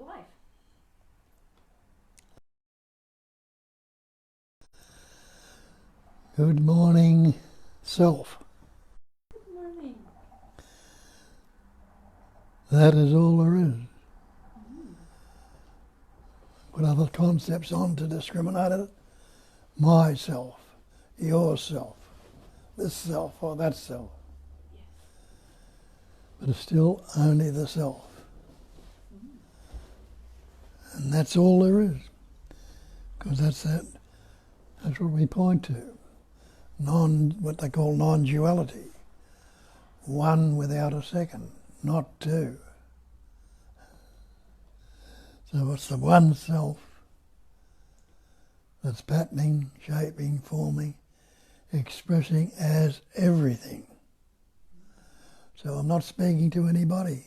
life. Good morning, self. Good morning. That is all there is. Put other concepts on to discriminate it. Myself, yourself, this self or that self. Yes. But it's still only the self. And that's all there is. Because that's what we point to. What they call non-duality. One without a second, not two. So it's the one self that's patterning, shaping, forming, expressing as everything. So I'm not speaking to anybody.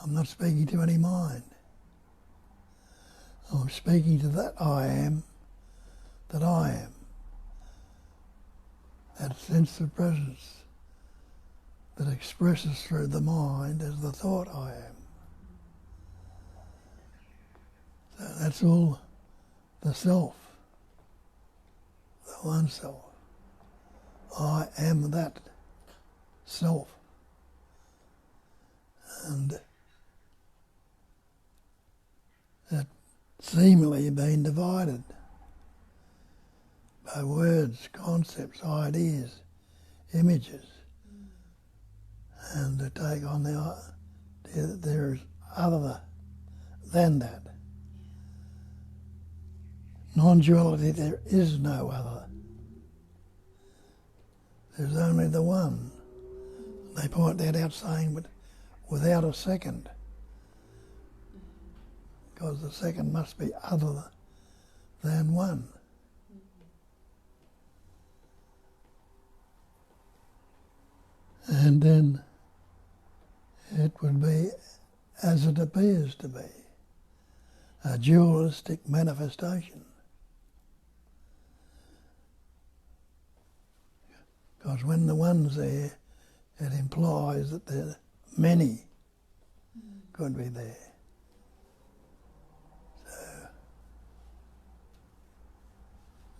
I'm not speaking to any mind. I'm speaking to that I am, that I am. That sense of presence that expresses through the mind as the thought I am. So that's all the self, the one self. I am that self. And that seemingly been divided by words, concepts, ideas, images, and to take on the idea that there is other than that. Non-duality, there is no other. There's only the one. They point that out saying, but without a second, because the second must be other than one. And then it would be as it appears to be, a dualistic manifestation. Because when the one's there, it implies that there many could be there. So,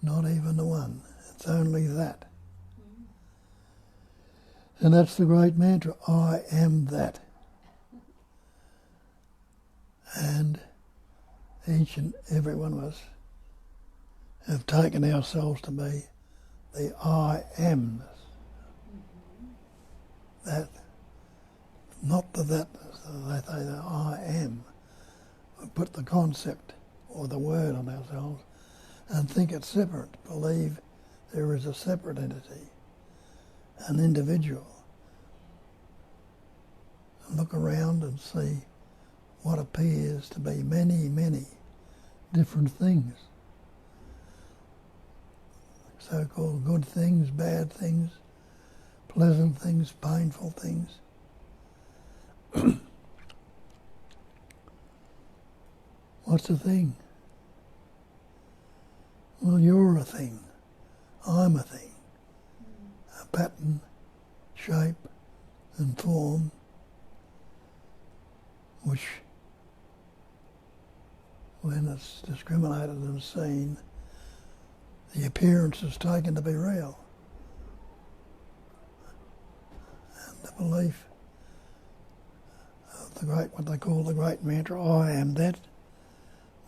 not even the one, it's only that. And that's the great mantra, I am that. And each and every one of us have taken ourselves to be the I amness. That, not the thatness, they say the I am. We put the concept or the word on ourselves and think it's separate, believe there is a separate entity, an individual. And look around and see what appears to be many, many different things. So-called good things, bad things, pleasant things, painful things. What's a thing? Well, you're a thing. I'm a thing. A pattern, shape and form which, when it's discriminated and seen, the appearance is taken to be real. And the belief of the great, what they call the great mantra, I am that,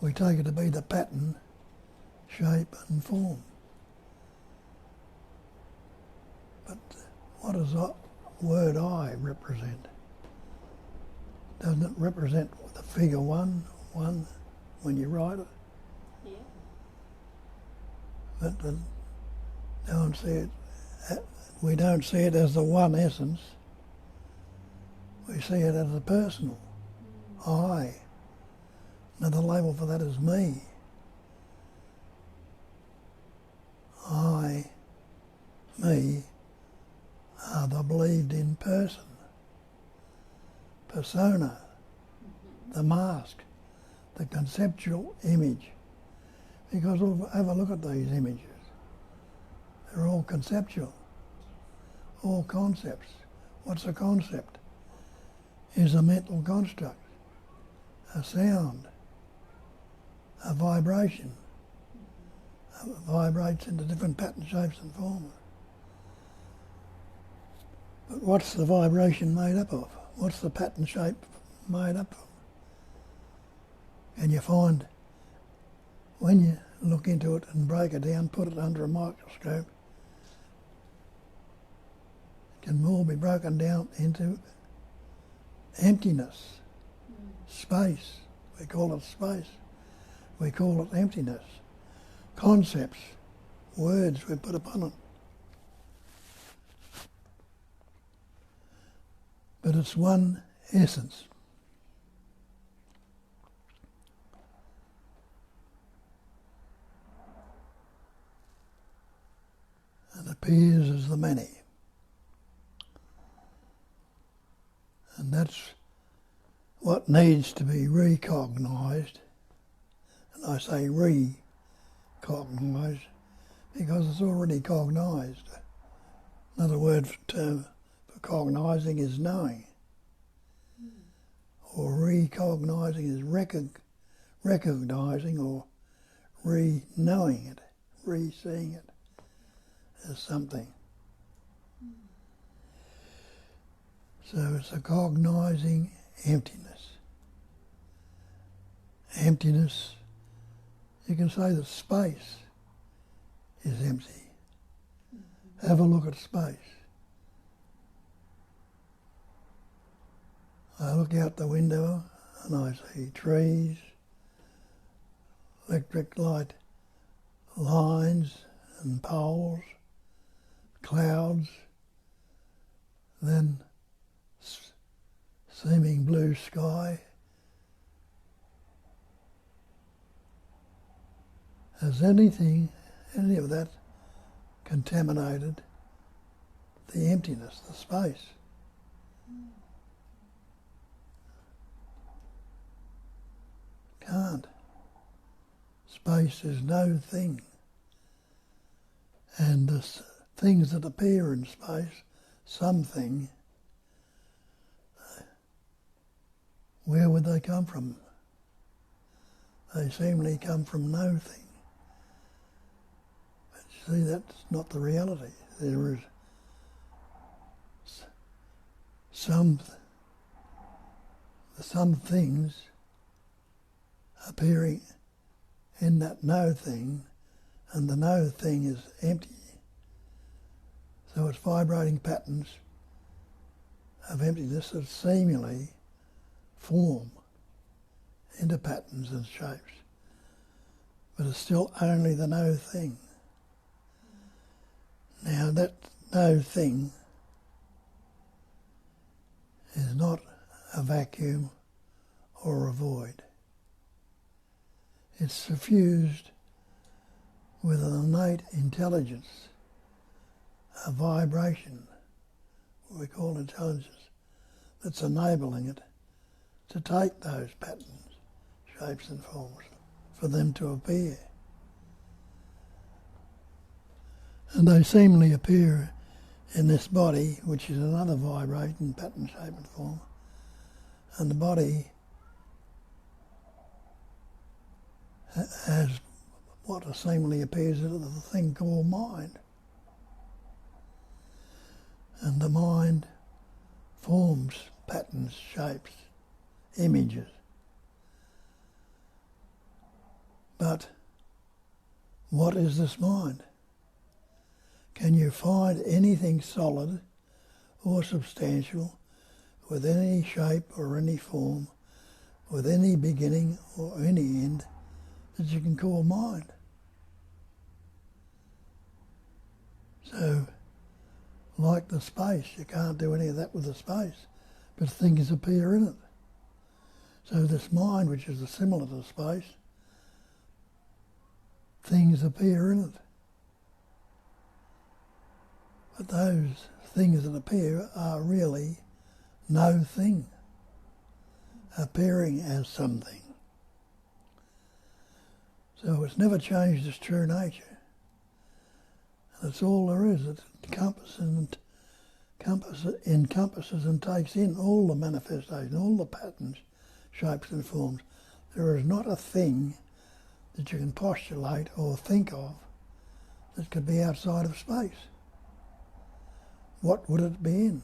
we take it to be the pattern, shape and form. But what does the word I represent? Doesn't it represent the figure one when you write it? Yeah. But don't see it. We don't see it as the one essence. We see it as a personal. I. Another label for that is me. I, me, are the believed in person. Persona, the mask, the conceptual image. Because have a look at these images. They're all conceptual, all concepts. What's a concept? Is a mental construct. a sound, a vibration. It vibrates into different patterns, shapes and forms. But what's the vibration made up of? What's the pattern shape made up of? And you find when you look into it and break it down, put it under a microscope, it can all be broken down into emptiness, space. We call it space. We call it emptiness. Concepts, words we put upon it. But it's one essence. And appears as the many. And that's what needs to be recognised. And I say recognised because it's already cognised. Another word for cognising is knowing. Or recognising is recognising or re-knowing it, re-seeing it as something. So it's a cognising emptiness. Emptiness, you can say that space is empty. Have a look at space. I look out the window and I see trees, electric light lines and poles, clouds, then seeming blue sky. Has any of that contaminated the emptiness, the space? Can't. Space is no thing. And the things that appear in space, something, where would they come from? They seemingly come from no thing. But you see, that's not the reality. There is some things appearing in that no thing, and the no thing is empty. So it's vibrating patterns of emptiness that seemingly form into patterns and shapes. But it's still only the no thing. Now that no thing is not a vacuum or a void. It's suffused with an innate intelligence, a vibration, what we call intelligence, that's enabling it to take those patterns, shapes and forms, for them to appear. And they seemingly appear in this body, which is another vibrating pattern, shape and form. And the body has what seemingly appears as the thing called mind. And the mind forms patterns, shapes, images. But what is this mind? Can you find anything solid or substantial with any shape or any form, with any beginning or any end that you can call mind? So, like the space, you can't do any of that with the space, but things appear in it. So this mind, which is similar to space, things appear in it. But those things that appear are really no thing, appearing as something. So it's never changed its true nature. That's all there is. It encompasses and takes in all the manifestation, all the patterns, shapes and forms. There is not a thing that you can postulate or think of that could be outside of space. What would it be in?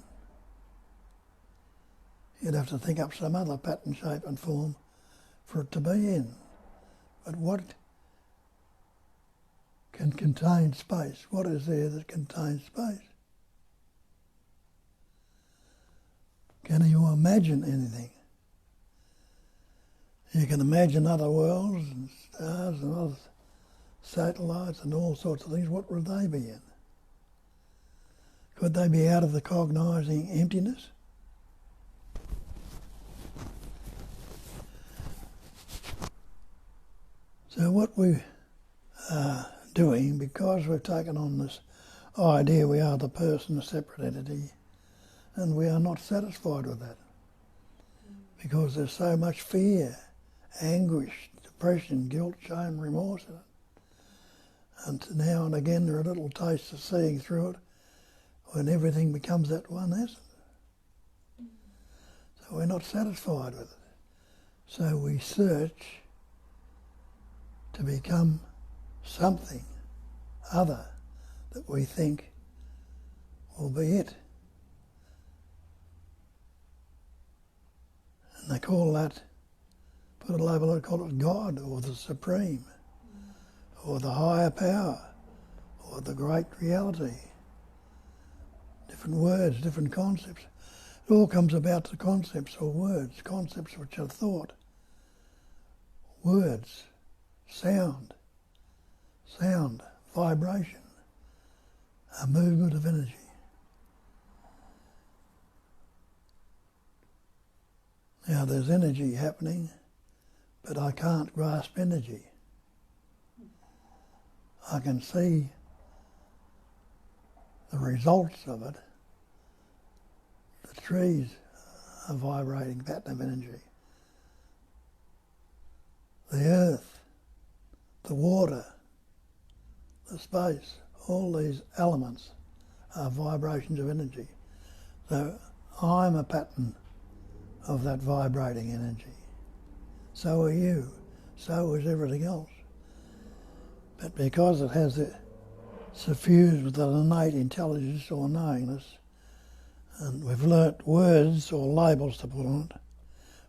You'd have to think up some other pattern, shape and form for it to be in. But what can contain space? What is there that contains space? Can you imagine anything? You can imagine other worlds and stars and other satellites and all sorts of things. What would they be in? Could they be out of the cognising emptiness? So what we are doing, because we've taken on this idea we are the person, a separate entity, and we are not satisfied with that, because there's so much fear, anguish, depression, guilt, shame, remorse in it. And now and again there are little tastes of seeing through it when everything becomes that one essence. So we're not satisfied with it. So we search to become something other that we think will be it. And they call that, put a label, they call it God or the Supreme or the higher power or the great reality. Different words, different concepts. It all comes about to concepts or words, concepts which are thought, words, sound, vibration, a movement of energy. Now there's energy happening, but I can't grasp energy. I can see the results of it. The trees are vibrating pattern of energy. The earth, the water, the space, all these elements are vibrations of energy. So I'm a pattern of that vibrating energy. So are you. So is everything else. But because it has it suffused with an innate intelligence or knowingness, and we've learnt words or labels to put on it,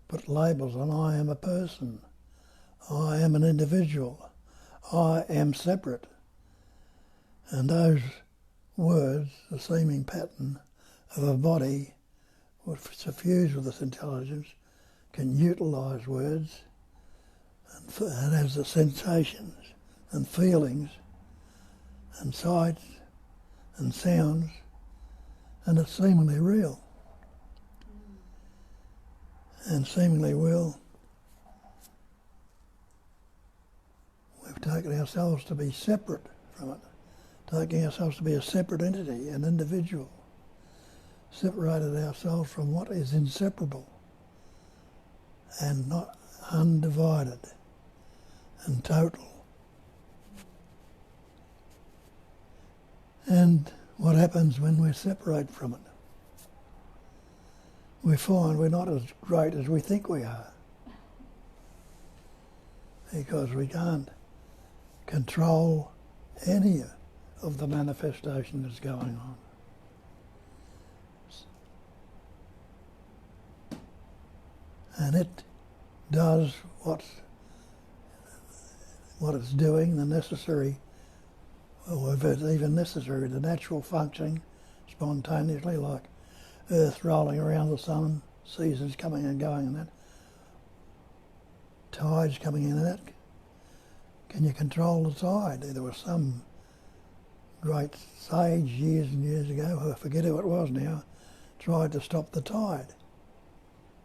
put labels on I am a person, I am an individual, I am separate. And those words, the seeming pattern of a body suffused with this intelligence, can utilise words and has the sensations and feelings and sights and sounds, and it's seemingly real. And seemingly real, we've taken ourselves to be separate from it, taking ourselves to be a separate entity, an individual, separated ourselves from what is inseparable and not undivided and total. And what happens when we separate from it? We find we're not as great as we think we are, because we can't control any of the manifestation that's going on. And it does what it's doing, the necessary, or if it's even necessary, the natural functioning spontaneously, like Earth rolling around the sun, seasons coming and going and that, tides coming in and that. Can you control the tide? There was some great sage years and years ago, I forget who it was now, tried to stop the tide.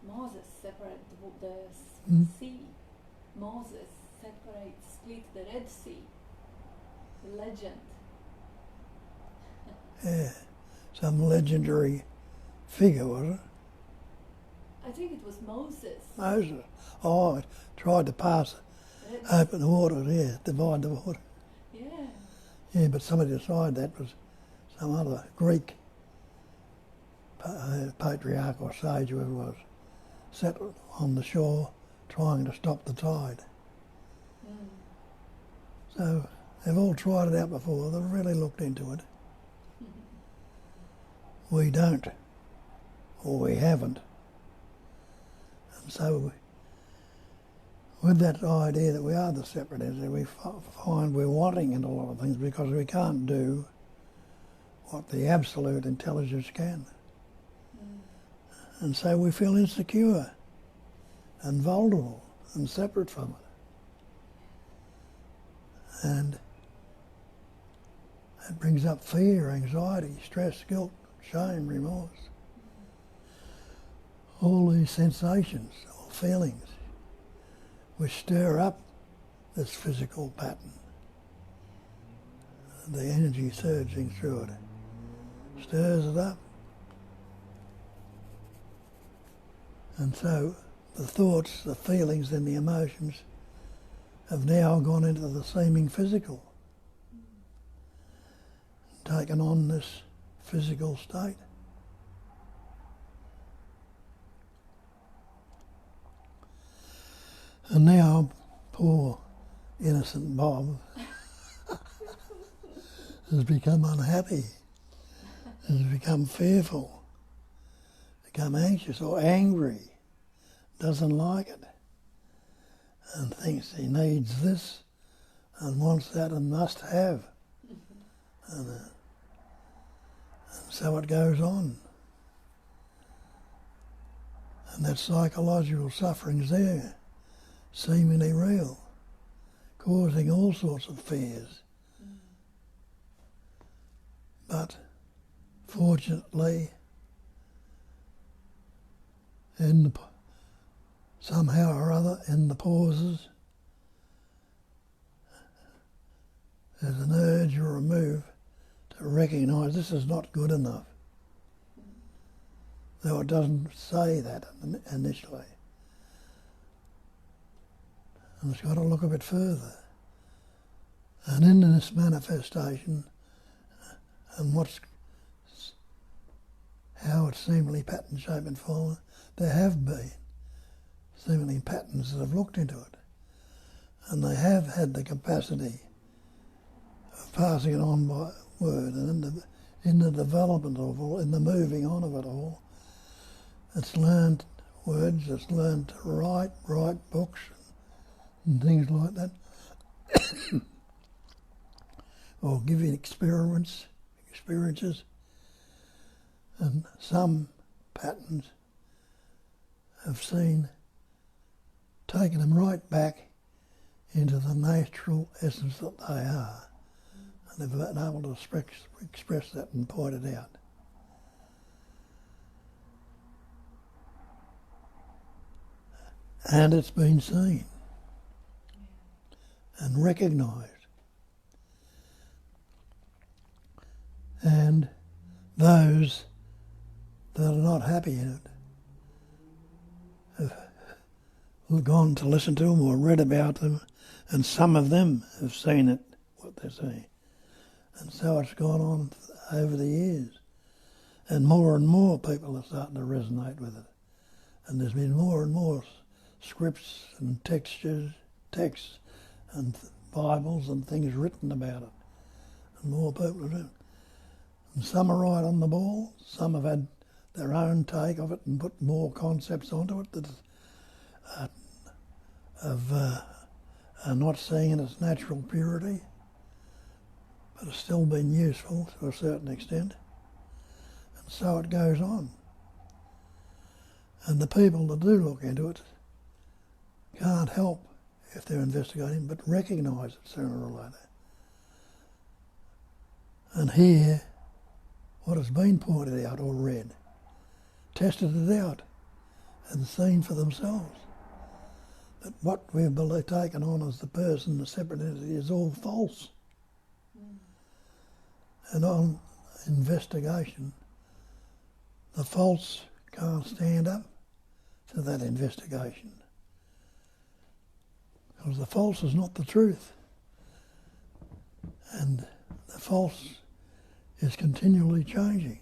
Moses separated the sea. Moses split the Red Sea. The legend. Yeah, some legendary figure, was it? I think it was Moses. Moses. Oh, tried to pass it. Open the water, yeah, divide the water. Yeah. Yeah, but somebody decided that was some other Greek patriarch or sage, whoever it was, sat on the shore trying to stop the tide. Mm. So they've all tried it out before. They've really looked into it. We don't, or we haven't. And so with that idea that we are the separate entity, we find we're wanting in a lot of things because we can't do what the absolute intelligence can. Mm. And so we feel insecure and vulnerable and separate from it. And it brings up fear, anxiety, stress, guilt, shame, remorse. All these sensations or feelings which stir up this physical pattern. The energy surging through it stirs it up. And so the thoughts, the feelings and the emotions have now gone into the seeming physical, taken on this physical state. And now poor innocent Bob has become unhappy, has become fearful, become anxious or angry, doesn't like it, and thinks he needs this and wants that and must have. And so it goes on. And that psychological suffering's there, seemingly real, causing all sorts of fears. But fortunately, somehow or other, in the pauses, there's an urge or a move to recognise this is not good enough. Though it doesn't say that initially. And it's got to look a bit further. And in this manifestation, and how it's seemingly pattern, shape and form, there have been seemingly patterns that have looked into it. And they have had the capacity of passing it on by word, and in the development of it all, in the moving on of it all, it's learned words, it's learned to write books and things like that, or giving experiences, and some patterns have taken them right back into the natural essence that they are, and they've been able to express that and point it out. And it's been seen and recognised. And those that are not happy in it have gone to listen to them or read about them, and some of them have seen it, what they're saying. And so it's gone on over the years. And more people are starting to resonate with it. And there's been more and more scripts and texts and Bibles and things written about it. And more people are doing it. And some are right on the ball, some have had their own take of it and put more concepts onto it that are not seeing it as natural purity, but have still been useful to a certain extent. And so it goes on. And the people that do look into it can't help, if they're investigating, but recognise it sooner or later. And hear what has been pointed out or read, tested it out, and seen for themselves that what we've taken on as the person, the separate entity, is all false. And on investigation, the false can't stand up to that investigation, because the false is not the truth, and the false is continually changing.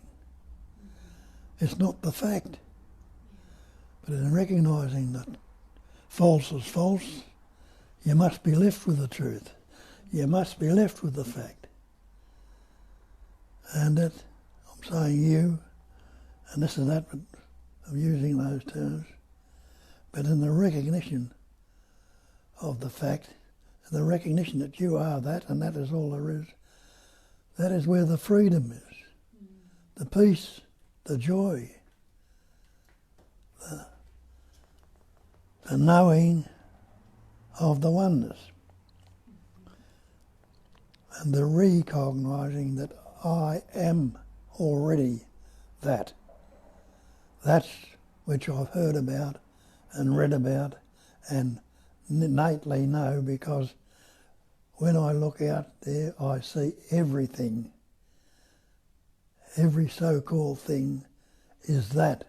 It's not the fact. But in recognising that false is false, you must be left with the truth. You must be left with the fact. And that, I'm saying you, and this and that, but I'm using those terms, but in the recognition of the fact, the recognition that you are that and that is all there is, that is where the freedom is, the peace, the joy, the knowing of the oneness, and the recognising that I am already that. That's which I've heard about and read about and innately know, because when I look out there I see everything. Every so-called thing is that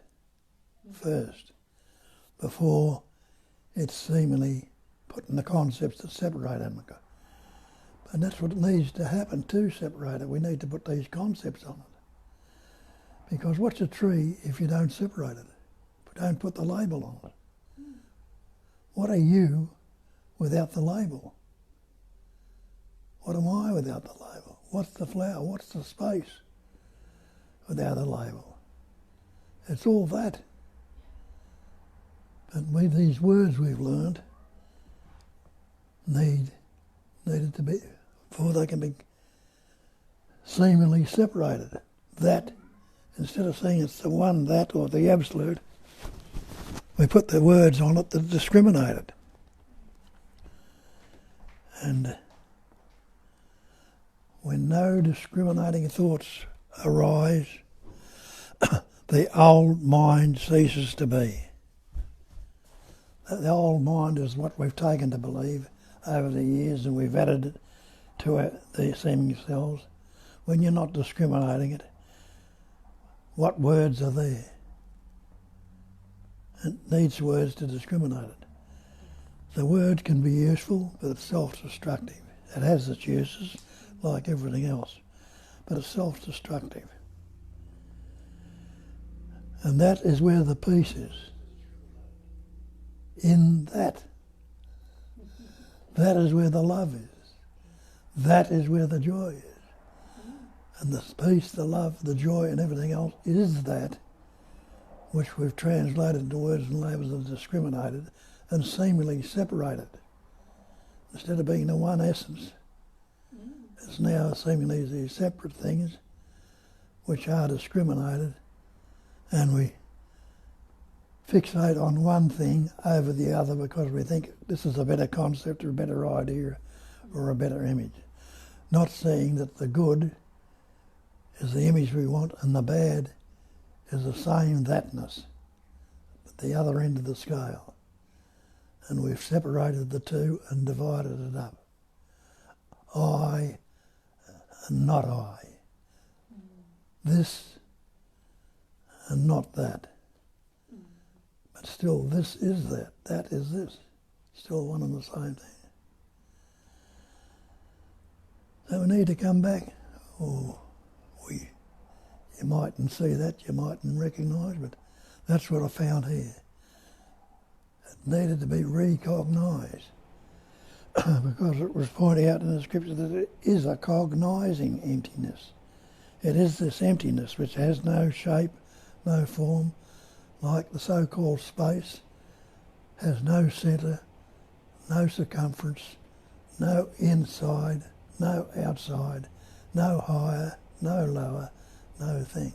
first, before it's seemingly putting the concepts that separate them. And that's what needs to happen to separate it. We need to put these concepts on it. Because what's a tree if you don't separate it? If you don't put the label on it? What are you without the label? What am I without the label? What's the flower? What's the space without a label? It's all that. But these words we've learned needed to be, before they can be seemingly separated. That, instead of saying it's the one, that, or the absolute, we put the words on it that discriminate it. And when no discriminating thoughts arise, the old mind ceases to be. The old mind is what we've taken to believe over the years, and we've added it to the seeming selves. When you're not discriminating it, what words are there? It needs words to discriminate it. The word can be useful, but it's self-destructive. It has its uses, like everything else, but it's self-destructive. And that is where the peace is. In that. That is where the love is. That is where the joy is. And the peace, the love, the joy and everything else is that which we've translated into words and labels and discriminated and seemingly separated. Instead of being the one essence, it's now seemingly these separate things which are discriminated, and we fixate on one thing over the other because we think this is a better concept or a better idea or a better image. Not seeing that the good is the image we want and the bad is the same thatness at the other end of the scale. And we've separated the two and divided it up. I and not I. This and not that. But still, this is that. That is this. Still one and the same thing. So we need to come back. Oh, you mightn't see that, you mightn't recognise, but that's what I found here. It needed to be recognised because it was pointed out in the scripture that it is a cognising emptiness. It is this emptiness which has no shape, no form, like the so-called space, has no centre, no circumference, no inside, no outside, no higher, no lower, no thing.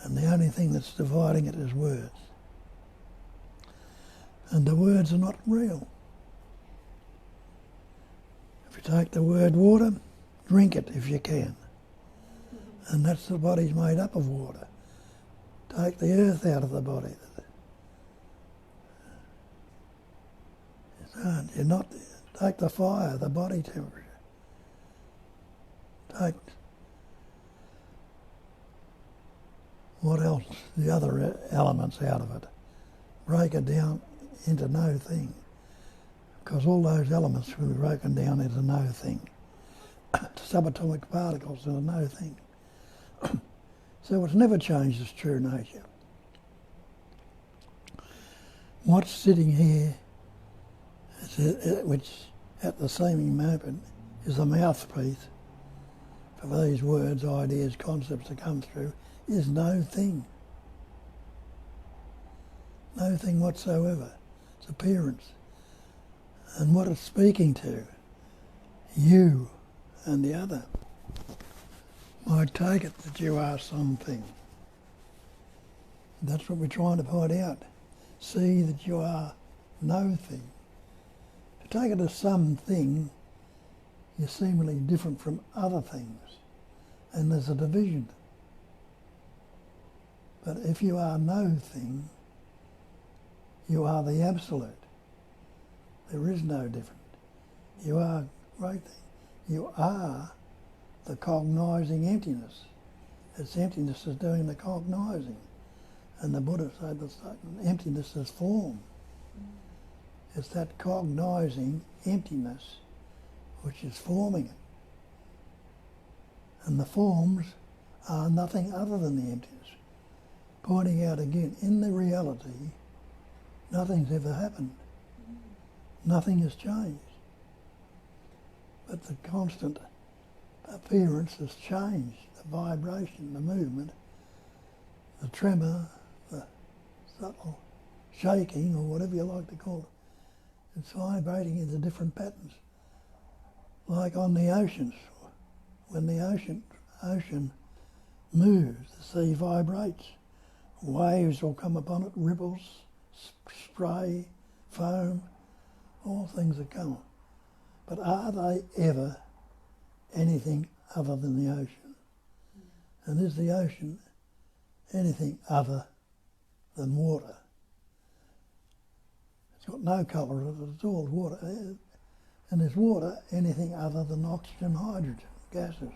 And the only thing that's dividing it is words. And the words are not real. If you take the word water, drink it if you can. And that's the body's made up of water. Take the earth out of the body. You're not, take the fire, the body temperature. Take what else? The other elements out of it. Break it down into no thing. Because all those elements will be broken down into no thing. Subatomic particles into no thing. So it's never changed its true nature. what's sitting here, which at the same moment is a mouthpiece for these words, ideas, concepts that come through, is no thing. No thing whatsoever. It's appearance. And what it's speaking to, you and the other, might take it that you are something. That's what we're trying to point out. See that you are no thing. To take it as something, you're seemingly different from other things, and there's a division. But if you are no thing, you are the absolute. There is no different. You are great thing. You are the cognising emptiness. It's emptiness is doing the cognising. And the Buddha said that emptiness is form. It's that cognising emptiness which is forming it. And the forms are nothing other than the emptiness. Pointing out again, in the reality, nothing's ever happened. Nothing has changed. But the constant appearance has changed. The vibration, the movement, the tremor, the subtle shaking, or whatever you like to call it. It's vibrating into different patterns. Like on the oceans. When the ocean moves, the sea vibrates. Waves will come upon it, ripples, spray, foam, all things that come. But are they ever anything other than the ocean? And is the ocean anything other than water? It's got no colour in it, it's all water. And is water anything other than oxygen, hydrogen, gases?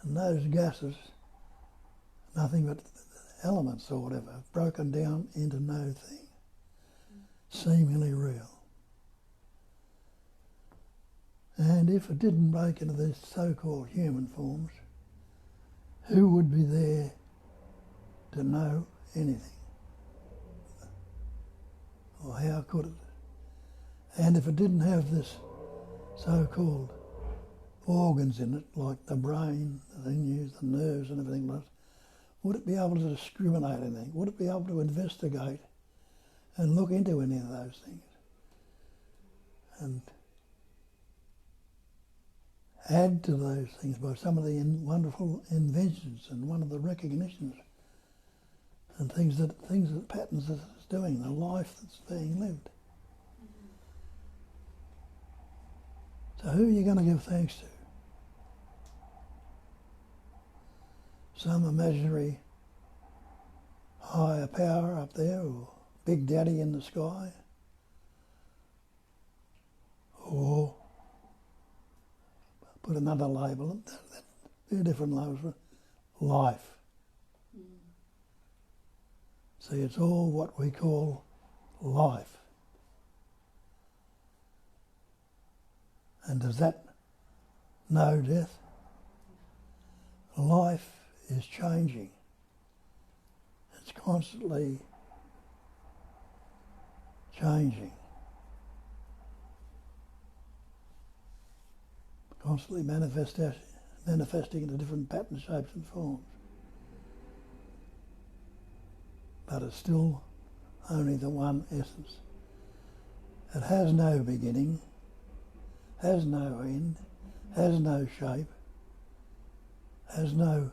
And those gases, nothing but elements or whatever, broken down into no thing, seemingly real. And if it didn't break into these so-called human forms, who would be there to know anything? Or how could it? And if it didn't have this so-called organs in it, like the brain, the sinews, the nerves and everything else, would it be able to discriminate anything? Would it be able to investigate and look into any of those things? And add to those things by some of the wonderful inventions and one of the recognitions and things that patterns that it's doing, the life that's being lived. So who are you going to give thanks to? Some imaginary higher power up there, or Big Daddy in the sky, or put another label, there are different labels, life. See, it's all what we call life. And does that know death? Life is changing. It's constantly changing. Constantly manifesting into different patterns, shapes and forms. But it's still only the one essence. It has no beginning, has no end, has no shape, has no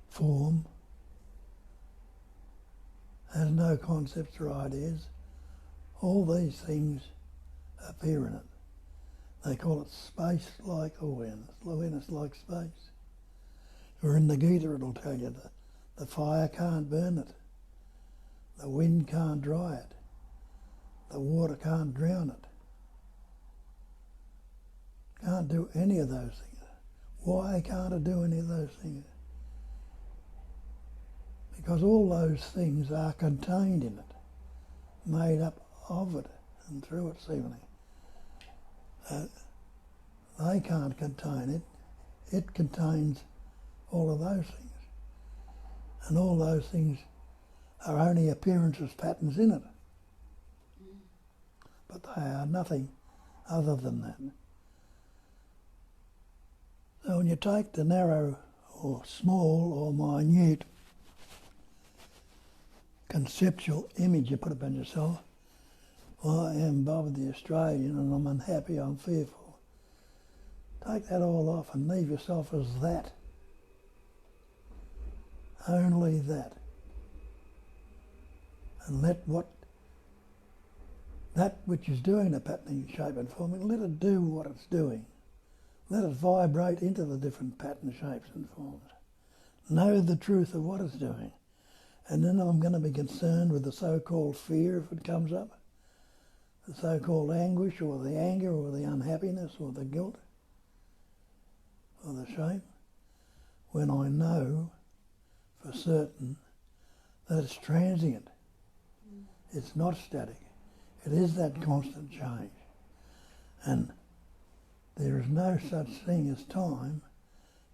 form, has no concepts or ideas. All these things appear in it. They call it space-like awareness like space. Or in the Gita it'll tell you that the fire can't burn it, the wind can't dry it, the water can't drown it. Can't do any of those things. Why can't it do any of those things? Because all those things are contained in it, made up of it and through it seemingly. They can't contain it. It contains all of those things. And all those things are only appearances, patterns in it. But they are nothing other than that. So when you take the narrow or small or minute conceptual image you put upon yourself, well, I am Bob the Australian and I'm unhappy, I'm fearful. Take that all off and leave yourself as that. Only that. And let that which is doing the patterning, shape and forming, let it do what it's doing. Let it vibrate into the different pattern shapes and forms. Know the truth of what it's doing. And then I'm going to be concerned with the so-called fear if it comes up, the so-called anguish or the anger or the unhappiness or the guilt or the shame, when I know for certain that it's transient. It's not static. It is that constant change. And there is no such thing as time,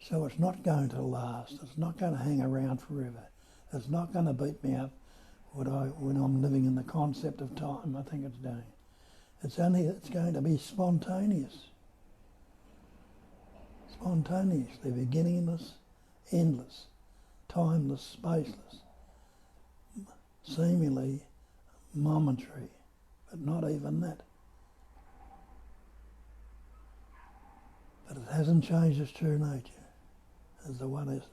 so it's not going to last. It's not going to hang around forever. It's not going to beat me up when I'm living in the concept of time I think it's doing. It's going to be spontaneous. Spontaneously beginningless, endless, timeless, spaceless, seemingly momentary, but not even that. But it hasn't changed its true nature as the one essence.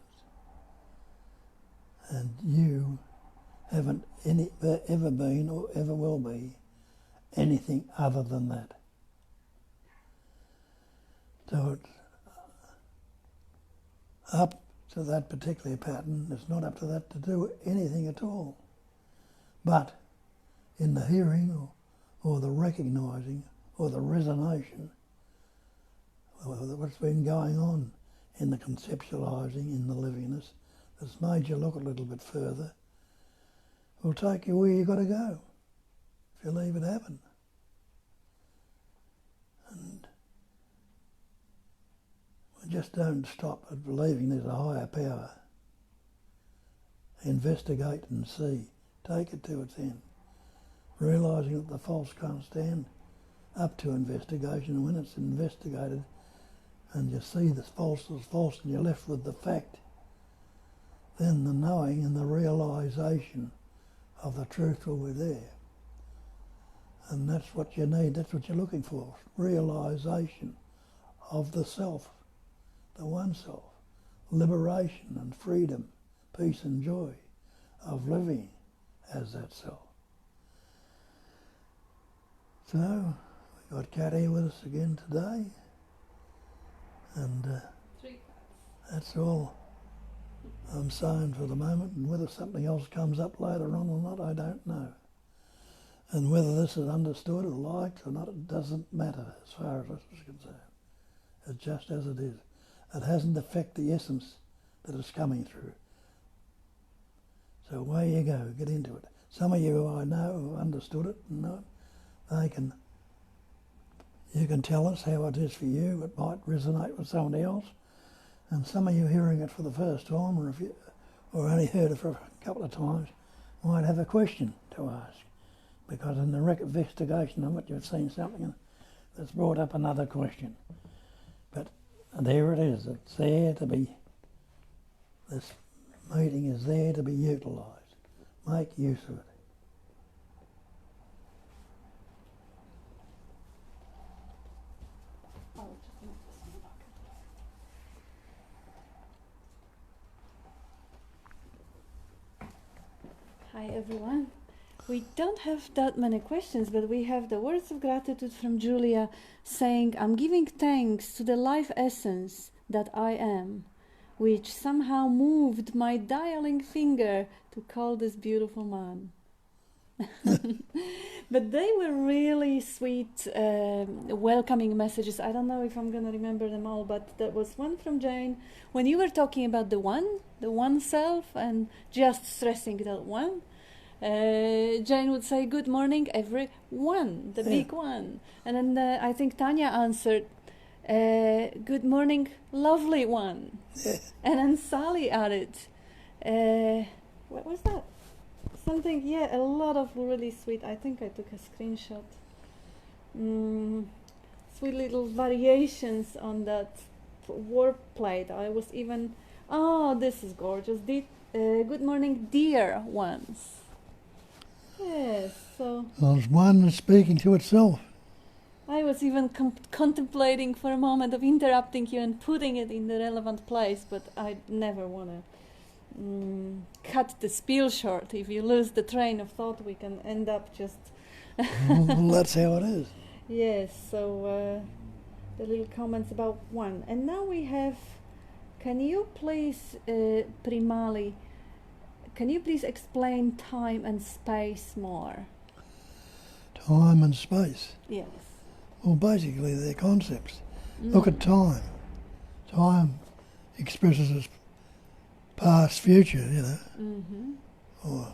And you haven't ever been or ever will be anything other than that. So it's up to that particular pattern. It's not up to that to do anything at all. But in the hearing or the recognising or the resonation of what's been going on in the conceptualising, in the livingness, that's made you look a little bit further, will take you where you've got to go if you leave it happen. And we just don't stop at believing there's a higher power. Investigate and see. Take it to its end. Realising that the false can't stand up to investigation, and when it's investigated and you see this false is false and you're left with the fact, then the knowing and the realisation of the truth will be there. And that's what you need, that's what you're looking for, realisation of the self, the one self, liberation and freedom, peace and joy of living as that self. So, we got Kat here with us again today, and that's all I'm saying for the moment, and whether something else comes up later on or not, I don't know. And whether this is understood or liked or not, it doesn't matter as far as this is concerned. It's just as it is. It hasn't affected the essence that it's coming through. So away you go, get into it. Some of you I know have understood it and know it. You can tell us how it is for you. It might resonate with somebody else. And some of you hearing it for the first time, or only heard it for a couple of times, might have a question to ask. Because in the investigation of it, you've seen something that's brought up another question. But there it is. It's there to be, this meeting is there to be utilised. Make use of it. Hi everyone. We don't have that many questions, but we have the words of gratitude from Julia saying, I'm giving thanks to the life essence that I am, which somehow moved my dialing finger to call this beautiful man. But they were really sweet, welcoming messages. I don't know if I'm going to remember them all, but there was one from Jane when you were talking about the one self, and just stressing that one. Jane would say, good morning, everyone, the big one. And then I think Tanya answered, good morning, lovely one. And then Sally added, what was that? something, yeah, a lot of really sweet. I think I took a screenshot. Sweet little variations on that word plate. I was even, oh, this is gorgeous. Good morning, dear ones. Yes, so There's one speaking to itself. I was even contemplating for a moment of interrupting you and putting it in the relevant place, but I never want to cut the spiel short. If you lose the train of thought, we can end up just... Well, that's how it is. Yes, so the little comments about one. And now we have, can you please, Primali, can you please explain time and space more? Time and space. Yes. Well, basically they're concepts. Look at time. Time expresses as past, future, or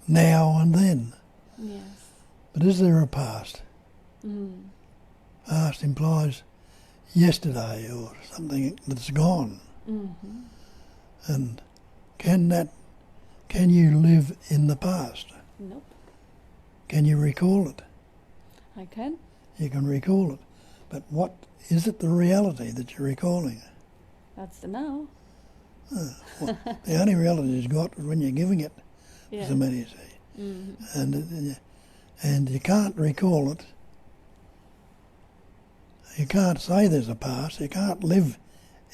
now and then. Yes. But is there a past? Past implies yesterday or something that's gone. And can you live in the past? Nope. Can you recall it? I can. You can recall it. But what is it, the reality that you're recalling? That's the now. Well, the only reality you've got is when you're giving it Yeah. to somebody, you see. And you can't recall it. You can't say there's a past. You can't live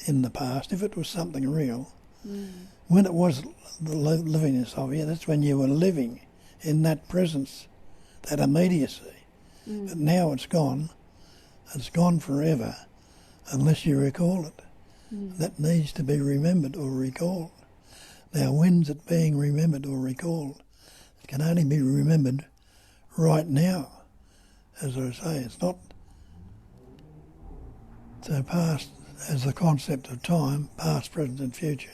in the past. If it was something real, when it was the livingness of you, that's when you were living in that presence, that immediacy. But now it's gone. It's gone forever unless you recall it. That needs to be remembered or recalled. Now, when's it being remembered or recalled? It can only be remembered right now. As I say, it's not so past as the concept of time, past, present and future.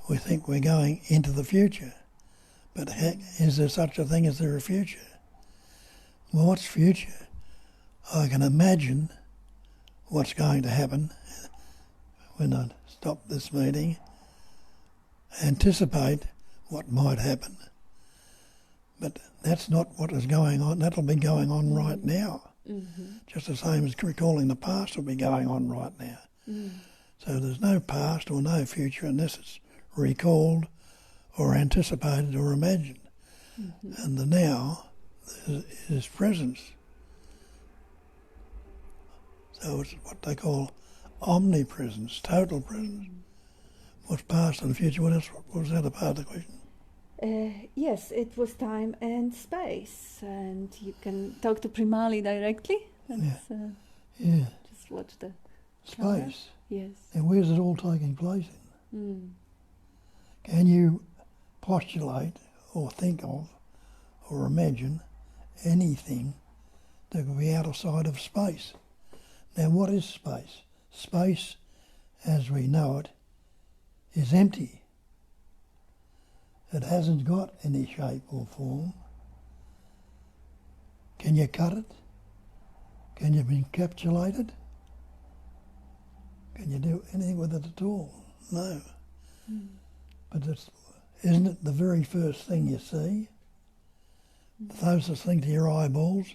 We think we're going into the future. But is there such a thing as there a future? Well, what's future? I can imagine what's going to happen when I stop this meeting, anticipate what might happen. But that's not what is going on. That'll be going on right now. Just the same as recalling the past will be going on right now. So there's no past or no future unless it's recalled or anticipated or imagined. And the now is presence. So it's what they call omnipresence, total presence. What's past and future? What else? What was the other part of the question? Yes, it was time and space, and you can talk to Primali directly. Yeah. Just watch the Space. Yes. And where's it all taking place in? Can you postulate or think of or imagine anything that could be outside of space? Now, what is space? Space, as we know it, is empty. It hasn't got any shape or form. Can you cut it? Can you encapsulate it? Can you do anything with it at all? No. But isn't it the very first thing you see? The closest thing to your eyeballs?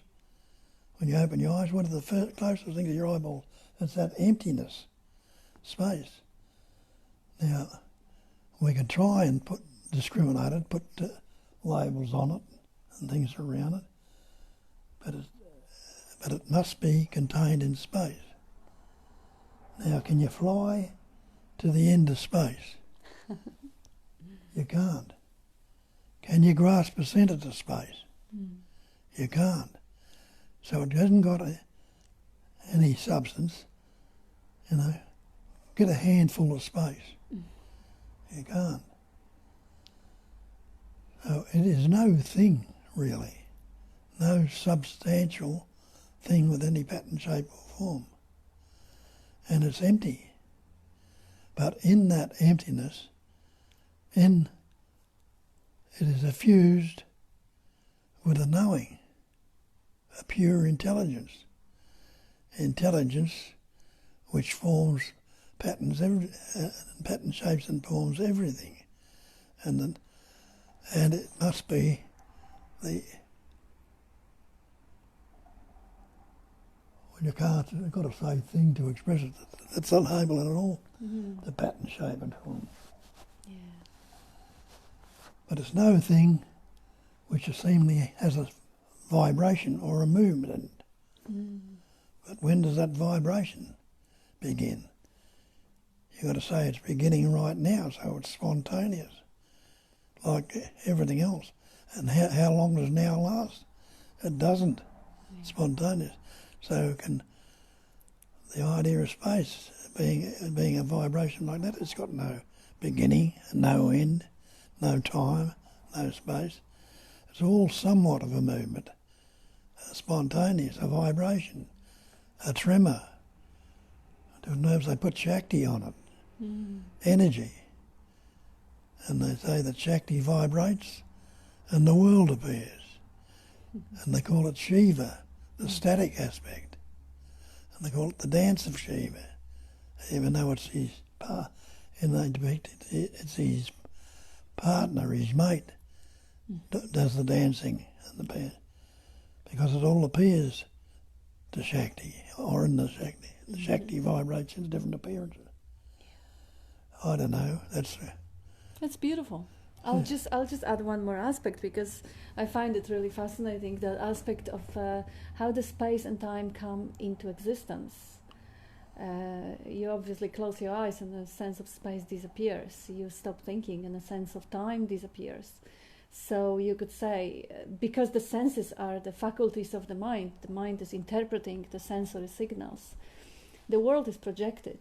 When you open your eyes, what are the closest thing to your eyeballs? It's that emptiness, space. Now, we can try and discriminate it, put labels on it and things around it, but it must be contained in space. Now, can you fly to the end of space? You can't. Can you grasp a centre to space? You can't. So it hasn't got any substance, Get a handful of space. You can't. So it is no thing, really. No substantial thing with any pattern, shape or form. And it's empty. But in that emptiness, it is effused with a knowing, a pure intelligence. Intelligence which forms patterns, pattern shapes and forms everything, and it must be the. Well, you've got to say thing to express it. That's not able at all. Mm-hmm. The pattern shape and form. Yeah. But it's no thing which seemingly has a vibration or a movement in it. Mm. But when does that vibration begin? You've got to say it's beginning right now, so it's spontaneous, like everything else. And how long does now last? It doesn't. Yeah. Spontaneous. So can the idea of space being a vibration like that, it's got no beginning, no end, no time, no space. It's all somewhat of a movement, a spontaneous, a vibration, a tremor. To nerves, they put Shakti on it, energy. And they say that Shakti vibrates and the world appears. And they call it Shiva, the static aspect. And they call it the dance of Shiva, even though it's his it's his partner, his mate, does the dancing and the pair, because it all appears to Shakti, or in the Shakti. The Shakti vibrates in different appearances. I don't know. That's beautiful. I'll just add one more aspect, because I find it really fascinating, that aspect of how the space and time come into existence. You obviously close your eyes and the sense of space disappears. You stop thinking and the sense of time disappears. So you could say, because the senses are the faculties of the mind is interpreting the sensory signals. The world is projected.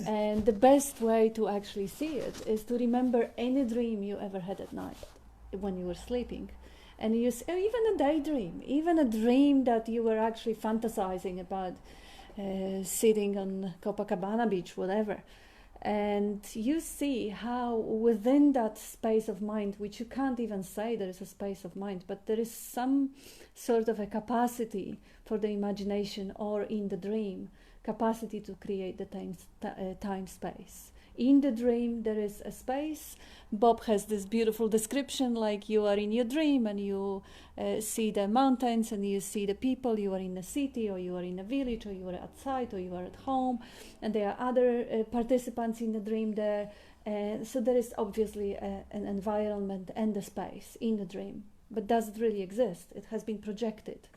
And the best way to actually see it is to remember any dream you ever had at night when you were sleeping. And even a daydream, even a dream that you were actually fantasizing about sitting on Copacabana beach, whatever. And you see how within that space of mind, which you can't even say there is a space of mind, but there is some sort of a capacity for the imagination, or in the dream, capacity to create the time-space. In the dream, there is a space. Bob has this beautiful description, like you are in your dream and you see the mountains and you see the people. You are in a city, or you are in a village, or you are outside, or you are at home, and there are other participants in the dream there. So there is obviously an environment and a space in the dream. But does it really exist? It has been projected.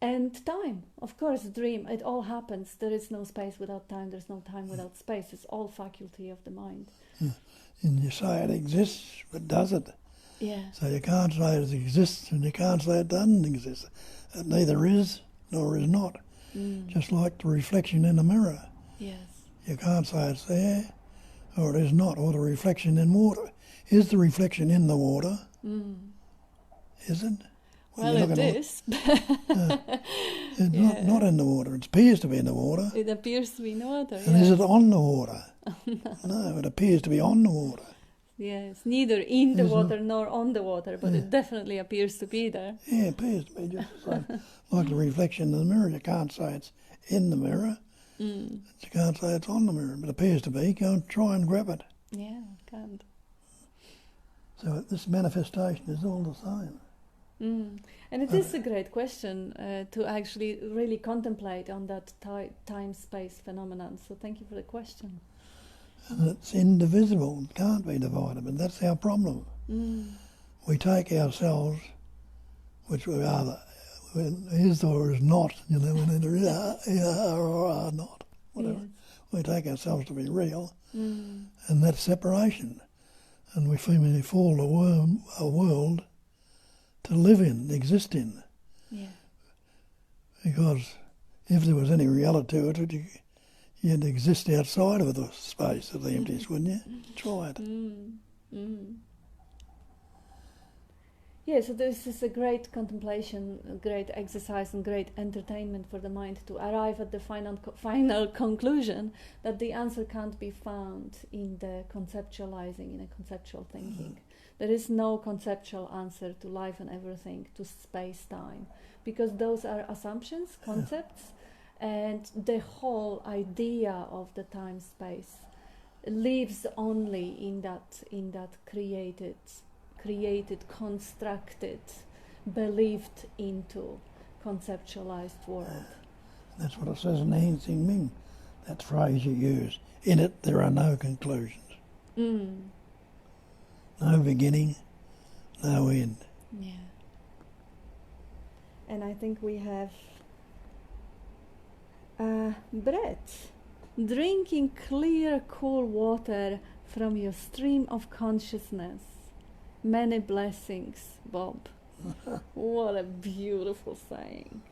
And time, of course, dream, it all happens. There is no space without time, there's no time without space. It's all faculty of the mind. And you say it exists, but does it? Yeah. So you can't say it exists and you can't say it doesn't exist. It neither is nor is not. Just like the reflection in a mirror. Yes. You can't say it's there or it is not, or the reflection in water. Is the reflection in the water? Is it? Well, it is. It's not in the water. It appears to be in the water. It appears to be in the water. And is it on the water? No, it appears to be on the water. Yes, neither in the water nor on the water, but it definitely appears to be there. Yeah, it appears to be just the same. Like the reflection in the mirror. You can't say it's in the mirror. You can't say it's on the mirror, but it appears to be. Go and try and grab it. Yeah, can't. So this manifestation is all the same. And it is a great question to actually really contemplate on that time-space phenomenon. So thank you for the question. And it's indivisible. It can't be divided, but that's our problem. We take ourselves, which we are, is or is not, when either are or are not, whatever. Yes. We take ourselves to be real, and that's separation. And we fall a world to live in, exist in. Yeah. Because if there was any reality to it, you'd exist outside of the space of the emptiness, wouldn't you? Try it. Yeah, so this is a great contemplation, a great exercise and great entertainment for the mind to arrive at the final conclusion that the answer can't be found in the conceptualizing, in a conceptual thinking. There is no conceptual answer to life and everything, to space-time, because those are assumptions, concepts, and the whole idea of the time-space lives only in that created, constructed, believed into conceptualized world. That's what it says in the Hensing Ming, that phrase you use. In it there are no conclusions. No beginning, no end. Yeah. And I think we have breath. Drinking clear, cool water from your stream of consciousness. Many blessings, Bob. What a beautiful saying.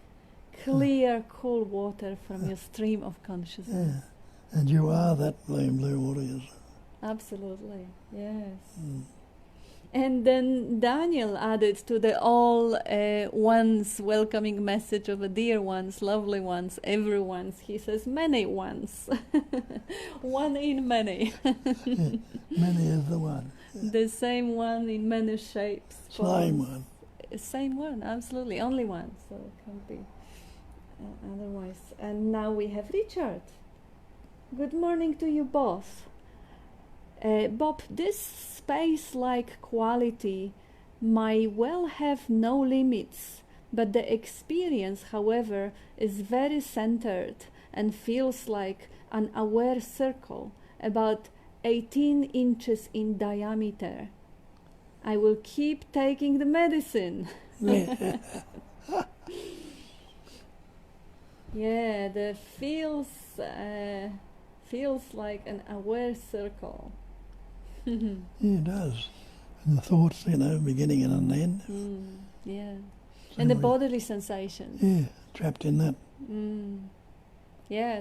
Clear, cool water from your stream of consciousness. Yeah. And you are that blue water yourself. Absolutely, yes. And then Daniel added to the all ones welcoming message of the dear ones, lovely ones, everyone's. He says many ones. One in many. Yeah. Many is the one. The same one in many shapes. Same one. Same one, absolutely. Only one. So it can't be otherwise. And now we have Richard. Good morning to you both. Bob, this space-like quality might well have no limits, but the experience, however, is very centered and feels like an aware circle, about 18 inches in diameter. I will keep taking the medicine. Yeah. Yeah, the feels like an aware circle. Yeah, it does. And the thoughts, beginning and an end. Yeah. So And the bodily sensations. Yeah, trapped in that. Yeah,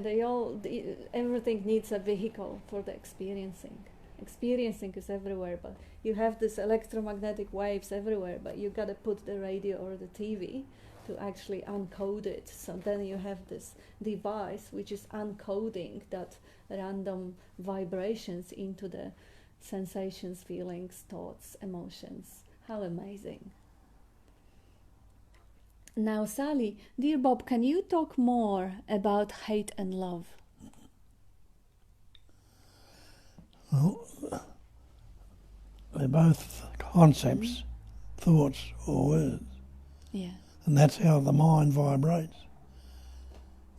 everything needs a vehicle for the experiencing. Experiencing is everywhere, but you have these electromagnetic waves everywhere, but you gotta put the radio or the TV to actually uncode it. So then you have this device which is uncoding that random vibrations into the sensations, feelings, thoughts, emotions. How amazing. Now, Sally, dear Bob, can you talk more about hate and love? Well, they're both concepts, thoughts or words. Yeah. And that's how the mind vibrates.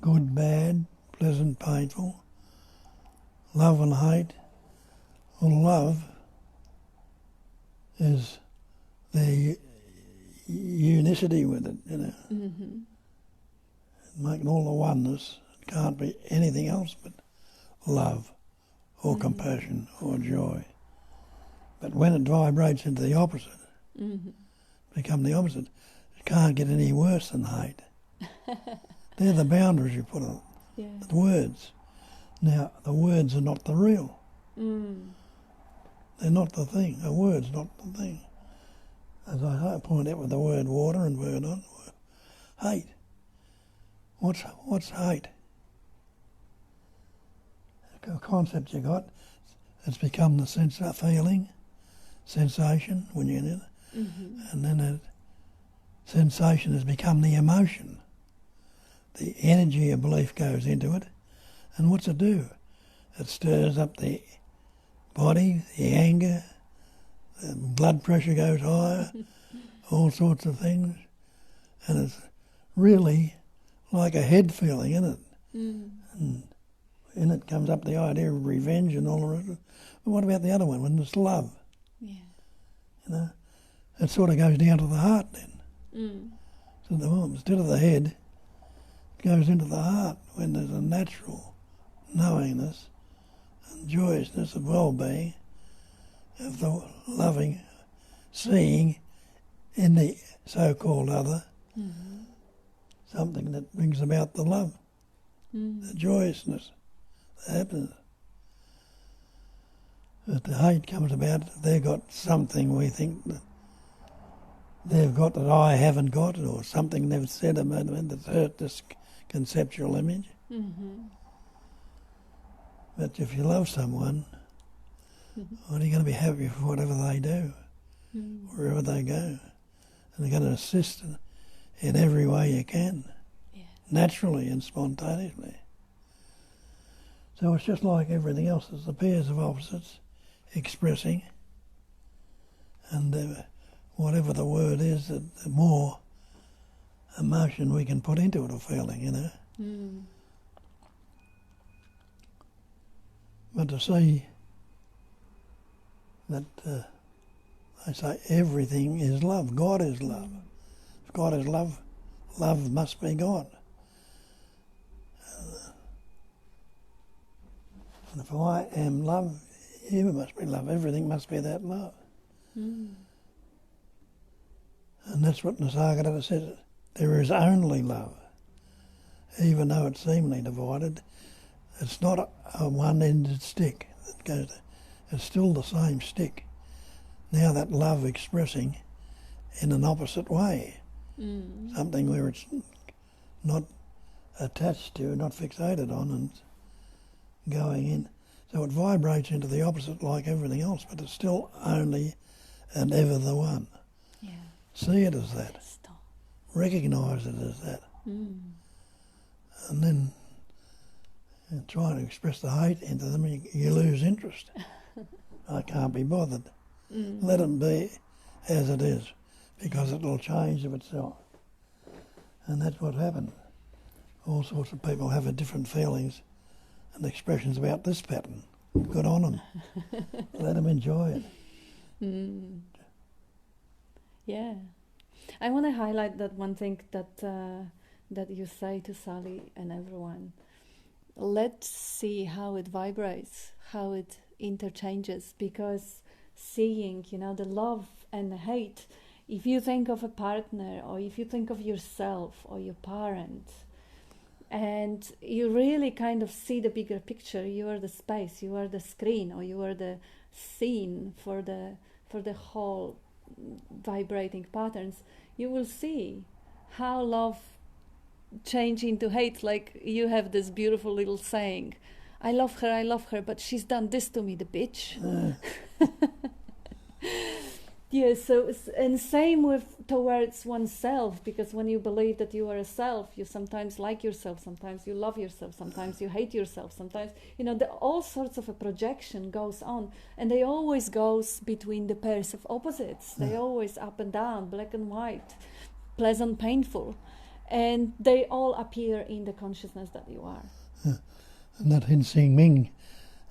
Good, bad, pleasant, painful, love and hate. Well, love is the unicity with it, making all the oneness. It can't be anything else but love or compassion or joy. But when it vibrates into the opposite, become the opposite, it can't get any worse than hate. They're the boundaries you put on it, the words. Now, the words are not the real. They're not the thing. A word's not the thing. As I point out with the word water and word on, hate. What's hate? A concept you got, it's become the sense of feeling, sensation when you're in it, and then that sensation has become the emotion. The energy of belief goes into it, and what's it do? It stirs up the body, the anger, the blood pressure goes higher, all sorts of things, and it's really like a head feeling, isn't it? And in it comes up the idea of revenge and all the rest of it. But what about the other one, when it's love? Yeah. It sort of goes down to the heart then. So instead of the head, it goes into the heart when there's a natural knowingness and joyousness of well-being, of the loving, seeing in the so-called other something that brings about the love, the joyousness, the happiness. But the hate comes about, they've got something we think that they've got that I haven't got, or something they've said about me that's hurt this conceptual image. But if you love someone, well, you're going to be happy for whatever they do, wherever they go. And you're going to assist in every way you can. naturally and spontaneously. So it's just like everything else. It's the pairs of opposites expressing, and whatever the word is, the more emotion we can put into it, or feeling, you know. Mm. But to see that I say everything is love. God is love. If God is love, love must be God. And if I am love, you must be love. Everything must be that love. Mm. And that's what Nisargadatta says. There is only love. Even though it's seemingly divided, it's not a one-ended stick that goes there. It's still the same stick. Now that love expressing in an opposite way. Mm. Something where it's not attached to, not fixated on, and going in. So it vibrates into the opposite like everything else, but it's still only and ever the one. Yeah. See it as that. Stop. Recognise it as that. Mm. And then trying to express the hate into them, you lose interest. I can't be bothered. Mm. Let them be as it is, because it'll change of itself. And that's what happened. All sorts of people have different feelings and expressions about this pattern. Good on them. Let them enjoy it. Mm. Yeah. I want to highlight that one thing that that you say to Sally and everyone. Let's see how it vibrates, how it interchanges, because seeing, the love and the hate, if you think of a partner, or if you think of yourself or your parent, and you really kind of see the bigger picture, you are the space, you are the screen, or you are the scene for the whole vibrating patterns, you will see how love change into hate. Like you have this beautiful little saying, I love her, but she's done this to me, the bitch. Yeah, so, and same with towards oneself, because when you believe that you are a self, you sometimes like yourself, sometimes you love yourself, sometimes you hate yourself, sometimes, all sorts of a projection goes on, and they always goes between the pairs of opposites. They always up and down, black and white, pleasant, painful, and they all appear in the consciousness that you are. And that Hin Sing Ming,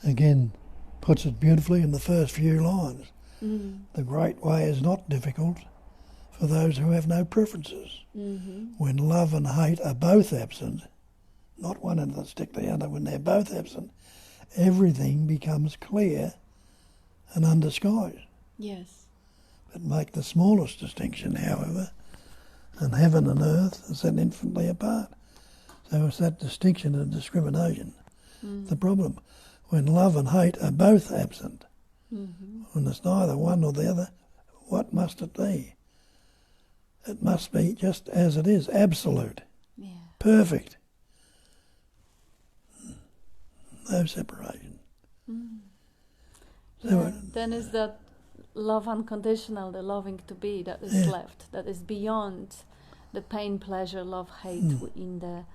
again, puts it beautifully in the first few lines. Mm. The great way is not difficult for those who have no preferences. Mm-hmm. When love and hate are both absent, not one end of the stick the other, when they're both absent, everything becomes clear and undisguised. Yes. But make the smallest distinction, however, and heaven and earth are set infinitely apart. So it's that distinction and discrimination. The problem, when love and hate are both absent, when it's neither one nor the other, what must it be? It must be just as it is, absolute, perfect, no separation. So then is that love unconditional, the loving to be, that is left, that is beyond the pain, pleasure, love, hate in the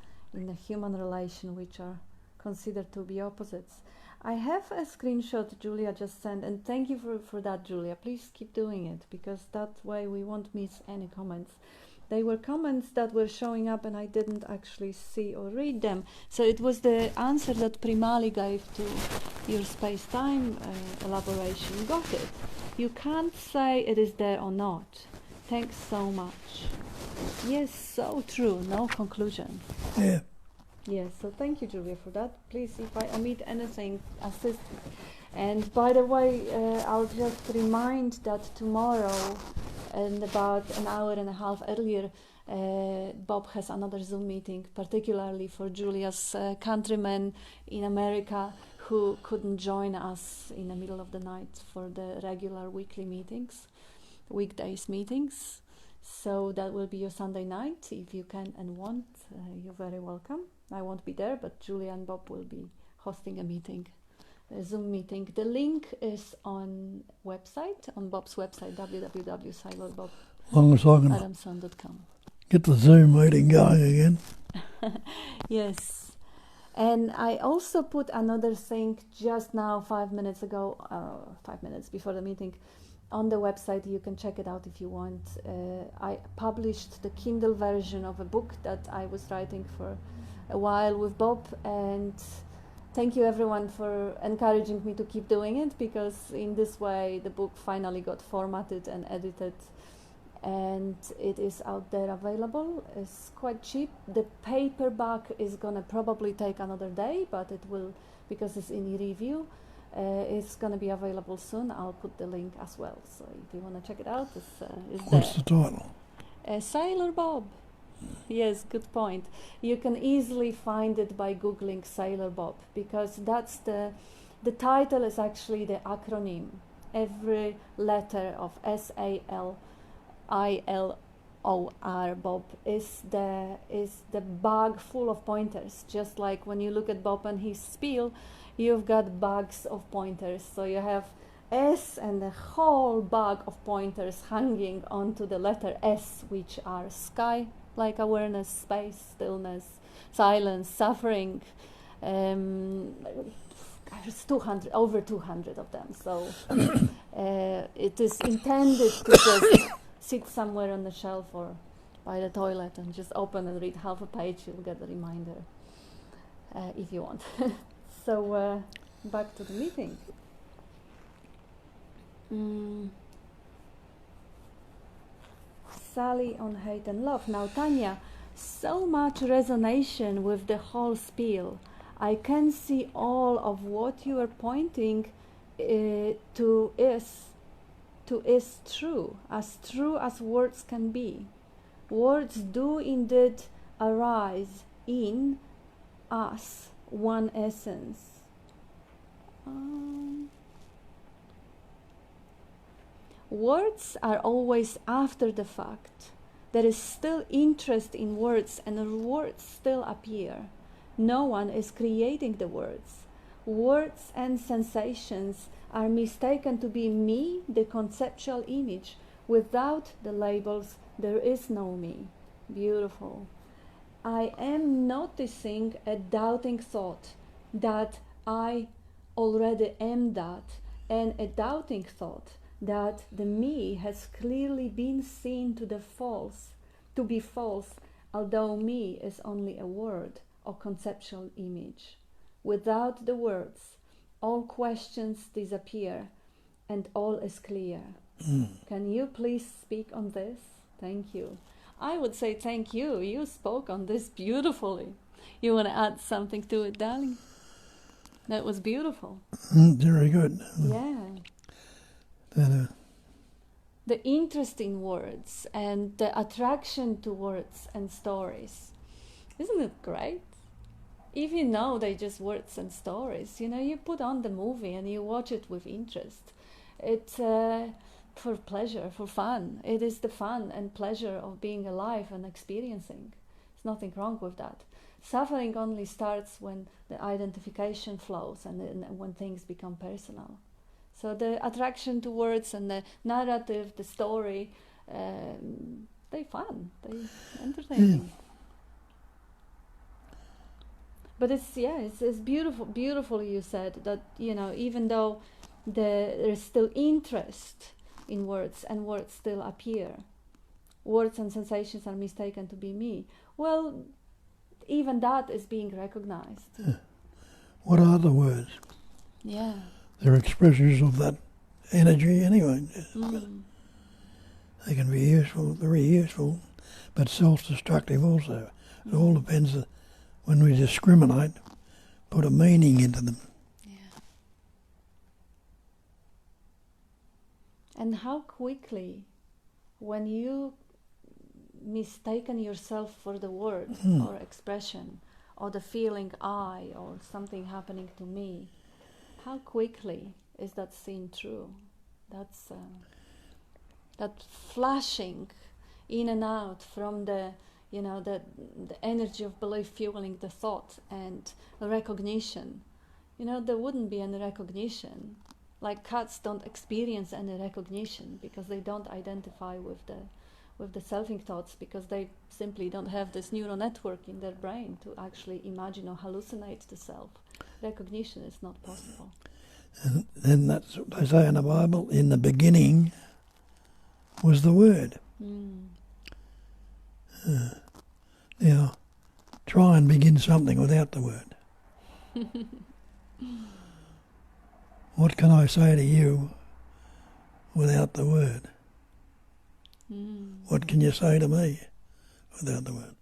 human relation, which are considered to be opposites. I have a screenshot Julia just sent, and thank you for that, Julia. Please keep doing it, because that way we won't miss any comments. They were comments that were showing up and I didn't actually see or read them. So it was the answer that Primali gave to your space-time elaboration. Got it. You can't say it is there or not. Thanks so much. Yes, so true. No conclusion. yeah, Yes, so thank you, Julia, for that. Please, if I omit anything, assist me. And by the way, I'll just remind that tomorrow, and about an hour and a half earlier, Bob has another Zoom meeting, particularly for Julia's countrymen in America who couldn't join us in the middle of the night for the regular weekly meetings, weekdays meetings. So that will be your Sunday night. If you can and want, you're very welcome. I won't be there, but Julia and Bob will be hosting a meeting, a Zoom meeting. The link is on website, on Bob's website, long as I can www.cyberbob.adamson.com. get the Zoom meeting going again. Yes. And I also put another thing just now, 5 minutes ago, 5 minutes before the meeting, on the website. You can check it out if you want. I published the Kindle version of a book that I was writing for a while with Bob, and thank you everyone for encouraging me to keep doing it, because in this way the book finally got formatted and edited, and it is out there available. It's quite cheap. The paperback is gonna probably take another day, but it will, because it's in review. It's gonna be available soon. I'll put the link as well, so if you wanna check it out, it's What's there. the title? Sailor Bob. Yes, good point. You can easily find it by googling Sailor Bob, because that's the title is actually the acronym. Every letter of SALILOR Bob is the bag full of pointers. Just like when you look at Bob and his spiel, you've got bags of pointers. So you have S and a whole bag of pointers hanging onto the letter S, which are sky, like awareness, space, stillness, silence, suffering. There's over 200 of them. So it is intended to just sit somewhere on the shelf or by the toilet and just open and read half a page. You'll get a reminder if you want. So back to the meeting. Sally on hate and love. Now, Tanya, so much resonation with the whole spiel. I can see all of what you are pointing to is true as words can be. Words do indeed arise in us, one essence. Words are always after the fact. There is still interest in words, and words still appear. No one is creating the words. Words and sensations are mistaken to be me, the conceptual image. Without the labels, there is no me. Beautiful. I am noticing a doubting thought that I already am that, and a doubting thought that the me has clearly been seen to be false, although me is only a word or conceptual image. Without the words, all questions disappear and all is clear. Can you please speak on this? Thank you. I would say thank you. You spoke on this beautifully. You want to add something to it, darling? That was beautiful. Very good. Yeah. The interest in words and the attraction to words and stories. Isn't it great? If you know they're just words and stories, you put on the movie and you watch it with interest. It's for pleasure, for fun. It is the fun and pleasure of being alive and experiencing. There's nothing wrong with that. Suffering only starts when the identification flows and when things become personal. So the attraction to words and the narrative, the story, they're fun, they're entertaining. But it's beautiful you said that, even though there's still interest in words and words still appear, words and sensations are mistaken to be me. Well, even that is being recognized. What are the words? Yeah. They're expressions of that energy anyway. They can be useful, very useful, but self-destructive also. It all depends when we discriminate, put a meaning into them. Yeah. And how quickly, when you mistaken yourself for the word or expression or the feeling I or something happening to me, how quickly is that seen true? That's that flashing in and out from the energy of belief fueling the thought and recognition. There wouldn't be any recognition. Like cats don't experience any recognition because they don't identify with with the selfing thoughts, because they simply don't have this neural network in their brain to actually imagine or hallucinate the self. Recognition is not possible. And then that's what they say in the Bible, in the beginning was the Word. Now, try and begin something without the Word. What can I say to you without the Word? What can you say to me without the Word?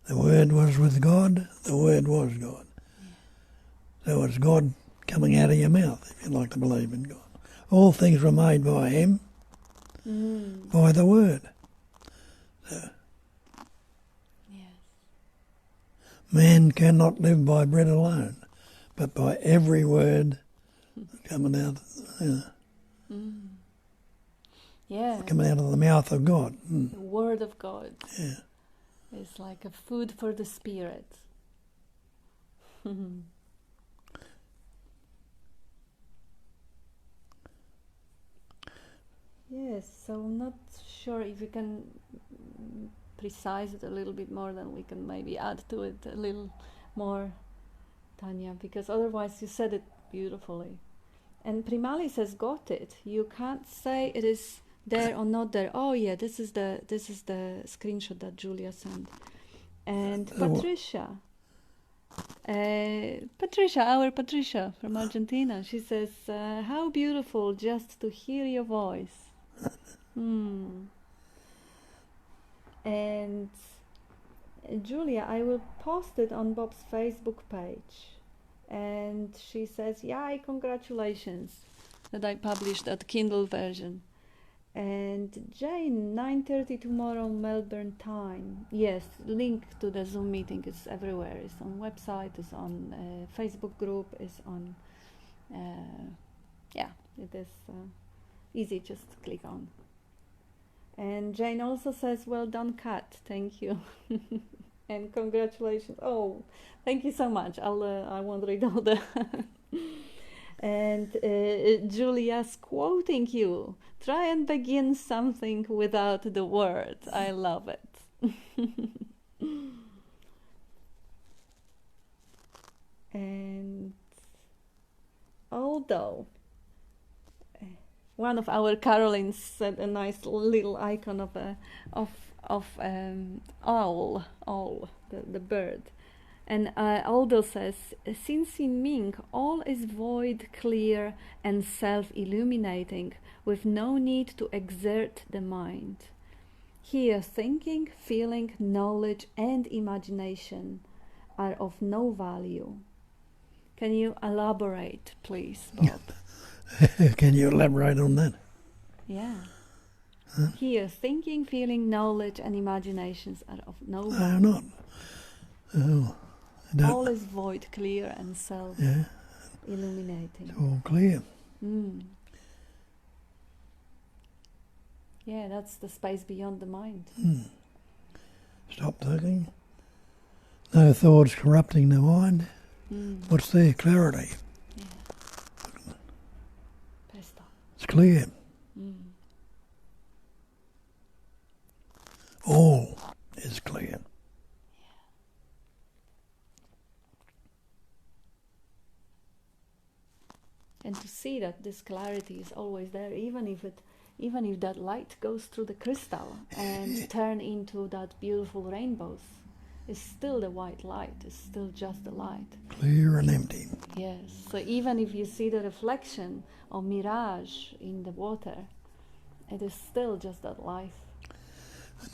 The Word was with God, the Word was God. So it's God coming out of your mouth, if you like to believe in God. All things were made by Him, by the Word. So, man cannot live by bread alone, but by every word coming out, coming out of the mouth of God. The Word of God. Yeah. It's like a food for the spirit. Yes, so I'm not sure if you can precise it a little bit more, then we can maybe add to it a little more, Tanya, because otherwise you said it beautifully. And Primali says, got it. You can't say it is there or not there. Oh yeah, this is the screenshot that Julia sent. And Patricia, our Patricia from Argentina, she says, how beautiful just to hear your voice. And Julia, I will post it on Bob's Facebook page. And she says, yay, congratulations that I published that Kindle version. And Jane, 9:30 tomorrow Melbourne time. Yes, link to the Zoom meeting is everywhere. It's on website, it's on Facebook group, it's on, it is easy, just click on. And Jane also says, well done, Kat, thank you. And congratulations. Oh, thank you so much. I won't read all the... And Julia's quoting you. Try and begin something without the word. I love it. And although one of our Carolines said a nice little icon of owl, the bird. And Aldo says, since in Ming all is void, clear and self-illuminating, with no need to exert the mind. Here thinking, feeling, knowledge and imagination are of no value. Can you elaborate, please, Bob? Can you elaborate on that? Yeah. Huh? Here thinking, feeling, knowledge and imaginations are of no value. No, not. Oh. All is void, clear and self-illuminating. It's all clear. Yeah, that's the space beyond the mind. Stop thinking. No thoughts corrupting the mind. What's there? Clarity. Yeah. Stop. It's clear. All is clear. And to see that this clarity is always there, even if that light goes through the crystal and turn into that beautiful rainbows, it's still the white light. It's still just the light. Clear and empty. Yes. So even if you see the reflection or mirage in the water, it is still just that light.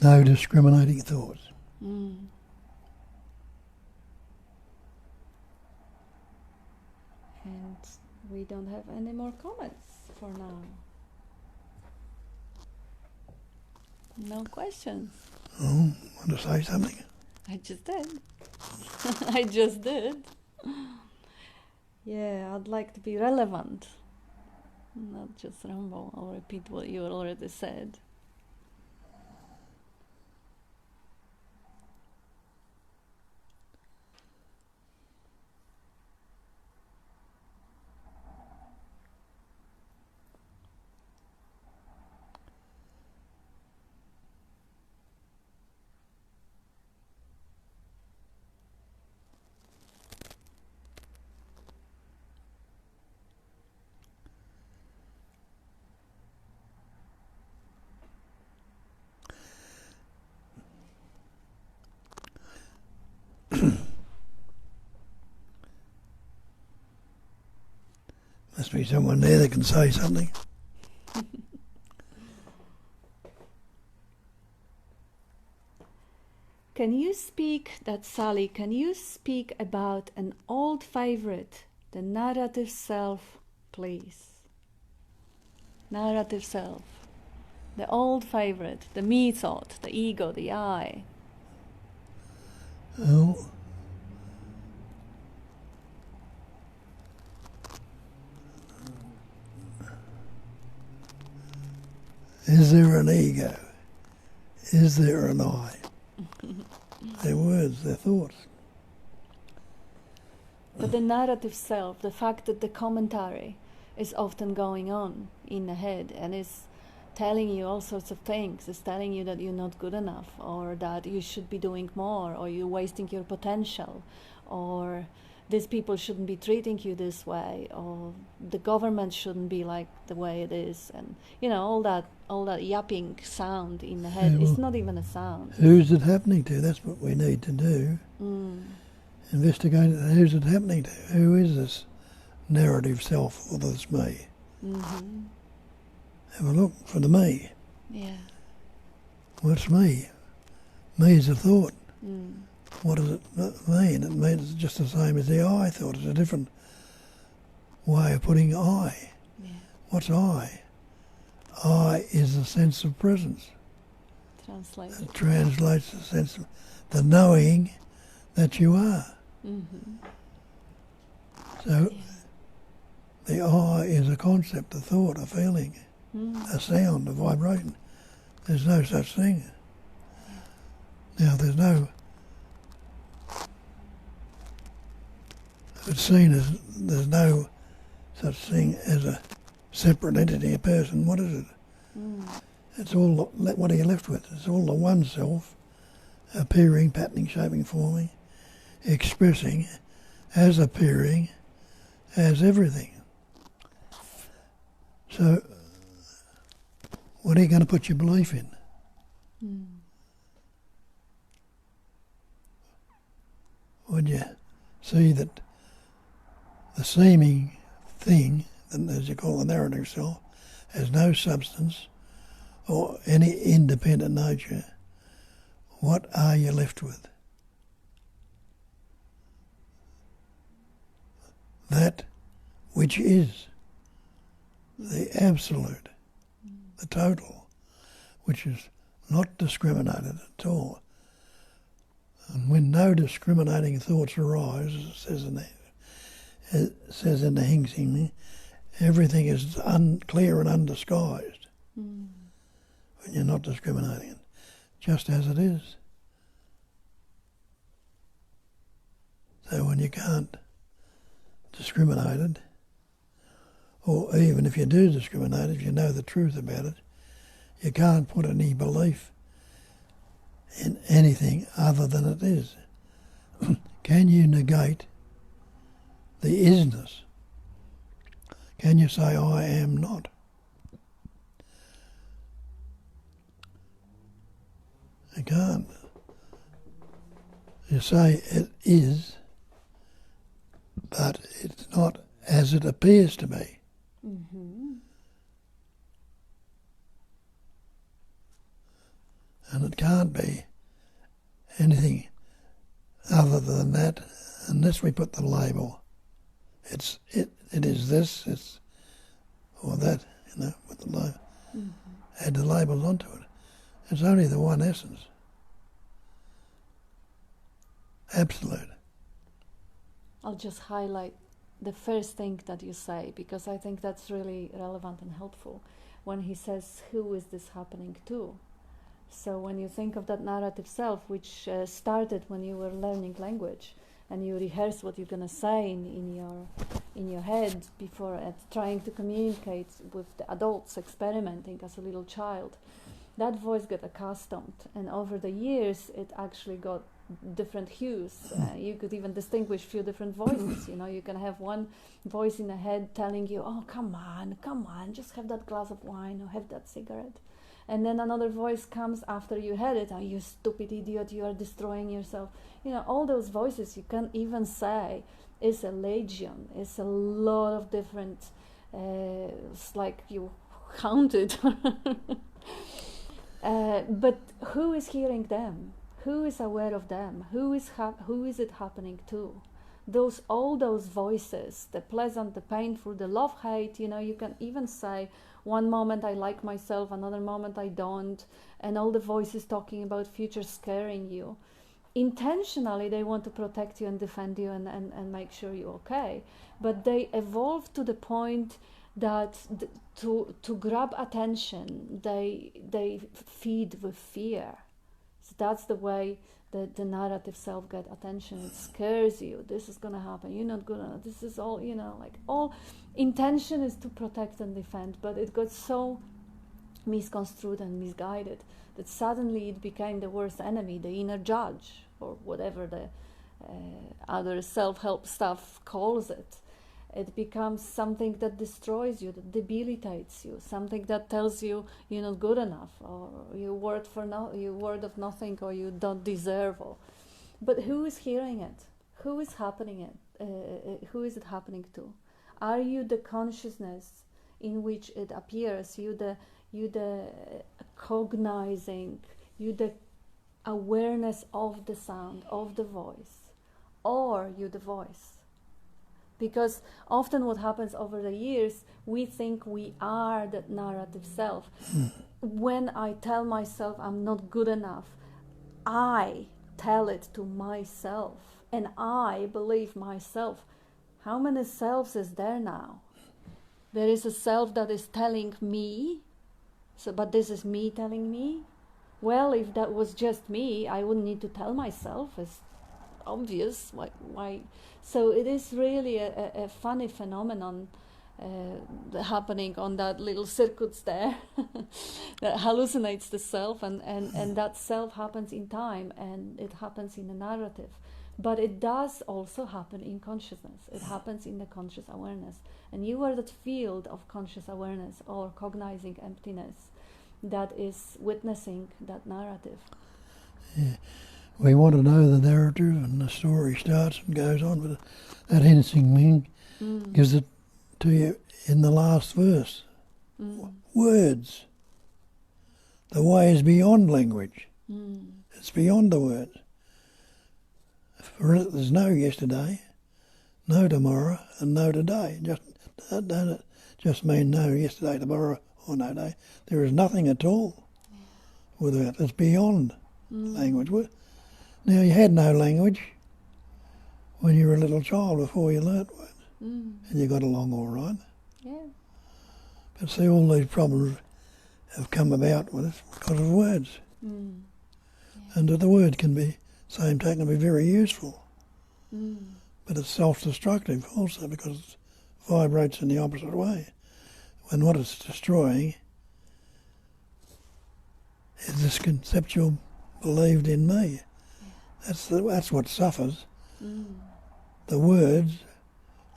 No discriminating thoughts. And we don't have any more comments for now. No questions. Oh, want to say something? I just did. I just did. Yeah, I'd like to be relevant, not just ramble or repeat what you already said. be someone there that can say something. Can you speak, that's Sally, can you speak about an old favorite, the narrative self, please? Narrative self. The old favorite, the me thought, the ego, the I. Well, is there an ego? Is there an I? They're words, they're thoughts. But the narrative self, the fact that the commentary is often going on in the head and is telling you all sorts of things, is telling you that you're not good enough, or that you should be doing more, or you're wasting your potential, or these people shouldn't be treating you this way, or the government shouldn't be like the way it is, and all that yapping sound in the head. Yeah, it's not even a sound. Who's it happening to? That's what we need to do. Investigate it. Who's it happening to? Who is this narrative self or this me? Mm-hmm. Have a look for the me. Yeah. What's me? Me is a thought. Mm. What does it mean? It means it's just the same as the I thought. It's a different way of putting I. Yeah. What's I? I is a sense of presence. Translated. It translates the sense of the knowing that you are. Mm-hmm. So the I is a concept, a thought, a feeling, a sound, a vibration. There's no such thing. Now it's seen as there's no such thing as a separate entity, a person. What is it? It's all, what are you left with? It's all the one self, appearing, patterning, shaping, forming, expressing, as appearing, as everything. So, what are you going to put your belief in? Would you see that the seeming thing, as you call the narrative self, has no substance or any independent nature? What are you left with? That which is the absolute, the total, which is not discriminated at all. And when no discriminating thoughts arise, as it says in the Hing Sing, everything is clear and undisguised. When you're not discriminating it, just as it is. So when you can't discriminate it, or even if you do discriminate, if you know the truth about it, you can't put any belief in anything other than it is. Can you negate the isness? Can you say, I am not? You can't. You say it is, but it's not as it appears to be. Mm-hmm. And it can't be anything other than that unless we put the label. It is this, it's or that, with the label. Add the labels onto it. It's only the one essence. Absolute. I'll just highlight the first thing that you say, because I think that's really relevant and helpful. When he says, who is this happening to? So when you think of that narrative self, which started when you were learning language, and you rehearse what you're going to say in your head before trying to communicate with the adults, experimenting as a little child, that voice got accustomed, and over the years it actually got different hues. You could even distinguish few different voices. You can have one voice in the head telling you, oh, come on, just have that glass of wine or have that cigarette. And then another voice comes after you had it, oh, you stupid idiot, you are destroying yourself. All those voices you can't even say is a legion. It's a lot of different It's like you haunted. But who is hearing them? Who is aware of them? Who is it happening to? All those voices, the pleasant, the painful, the love, hate. You can even say, one moment I like myself, another moment I don't, and all the voices talking about future scaring you. Intentionally, they want to protect you and defend you and make sure you're okay. But they evolve to the point that to grab attention, they feed with fear. So that's the way the narrative self get attention. It scares you. This is gonna happen. You're not gonna. This is all. Like all intention is to protect and defend, but it got so misconstrued and misguided that suddenly it became the worst enemy, the inner judge, or whatever the other self-help stuff calls it. It becomes something that destroys you, that debilitates you, something that tells you you're not good enough, or you're worth of nothing, or you don't deserve. But who is hearing it? Who is happening it? Who is it happening to? Are you the consciousness in which it appears? You the cognizing, you the awareness of the sound, of the voice, or you the voice? Because often what happens over the years, we think we are that narrative self. When I tell myself I'm not good enough, I tell it to myself, and I believe myself. How many selves is there now? There is a self that is telling me, but this is me telling me. Well, if that was just me, I wouldn't need to tell myself. It's obvious. Why? So it is really a funny phenomenon happening on that little circuits there that hallucinates the self, and that self happens in time, and it happens in the narrative. But it does also happen in consciousness. It happens in the conscious awareness. And you are that field of conscious awareness or cognizing emptiness that is witnessing that narrative. Yeah. We want to know the narrative, and the story starts and goes on, but that Hensing Ming gives it to you in the last verse. Words. The way is beyond language. It's beyond the words. For it, there's no yesterday, no tomorrow, and no today. Don't it just mean no yesterday, tomorrow, or no day. There is nothing at all without. It's beyond language. Now, you had no language when you were a little child before you learnt words, and you got along all right. Yeah. But see, all these problems have come about with us because of words. Yeah. And the word can be, same time, can be very useful. But it's self-destructive also because it vibrates in the opposite way. When what it's destroying is this conceptual believed in me. That's what suffers. The words,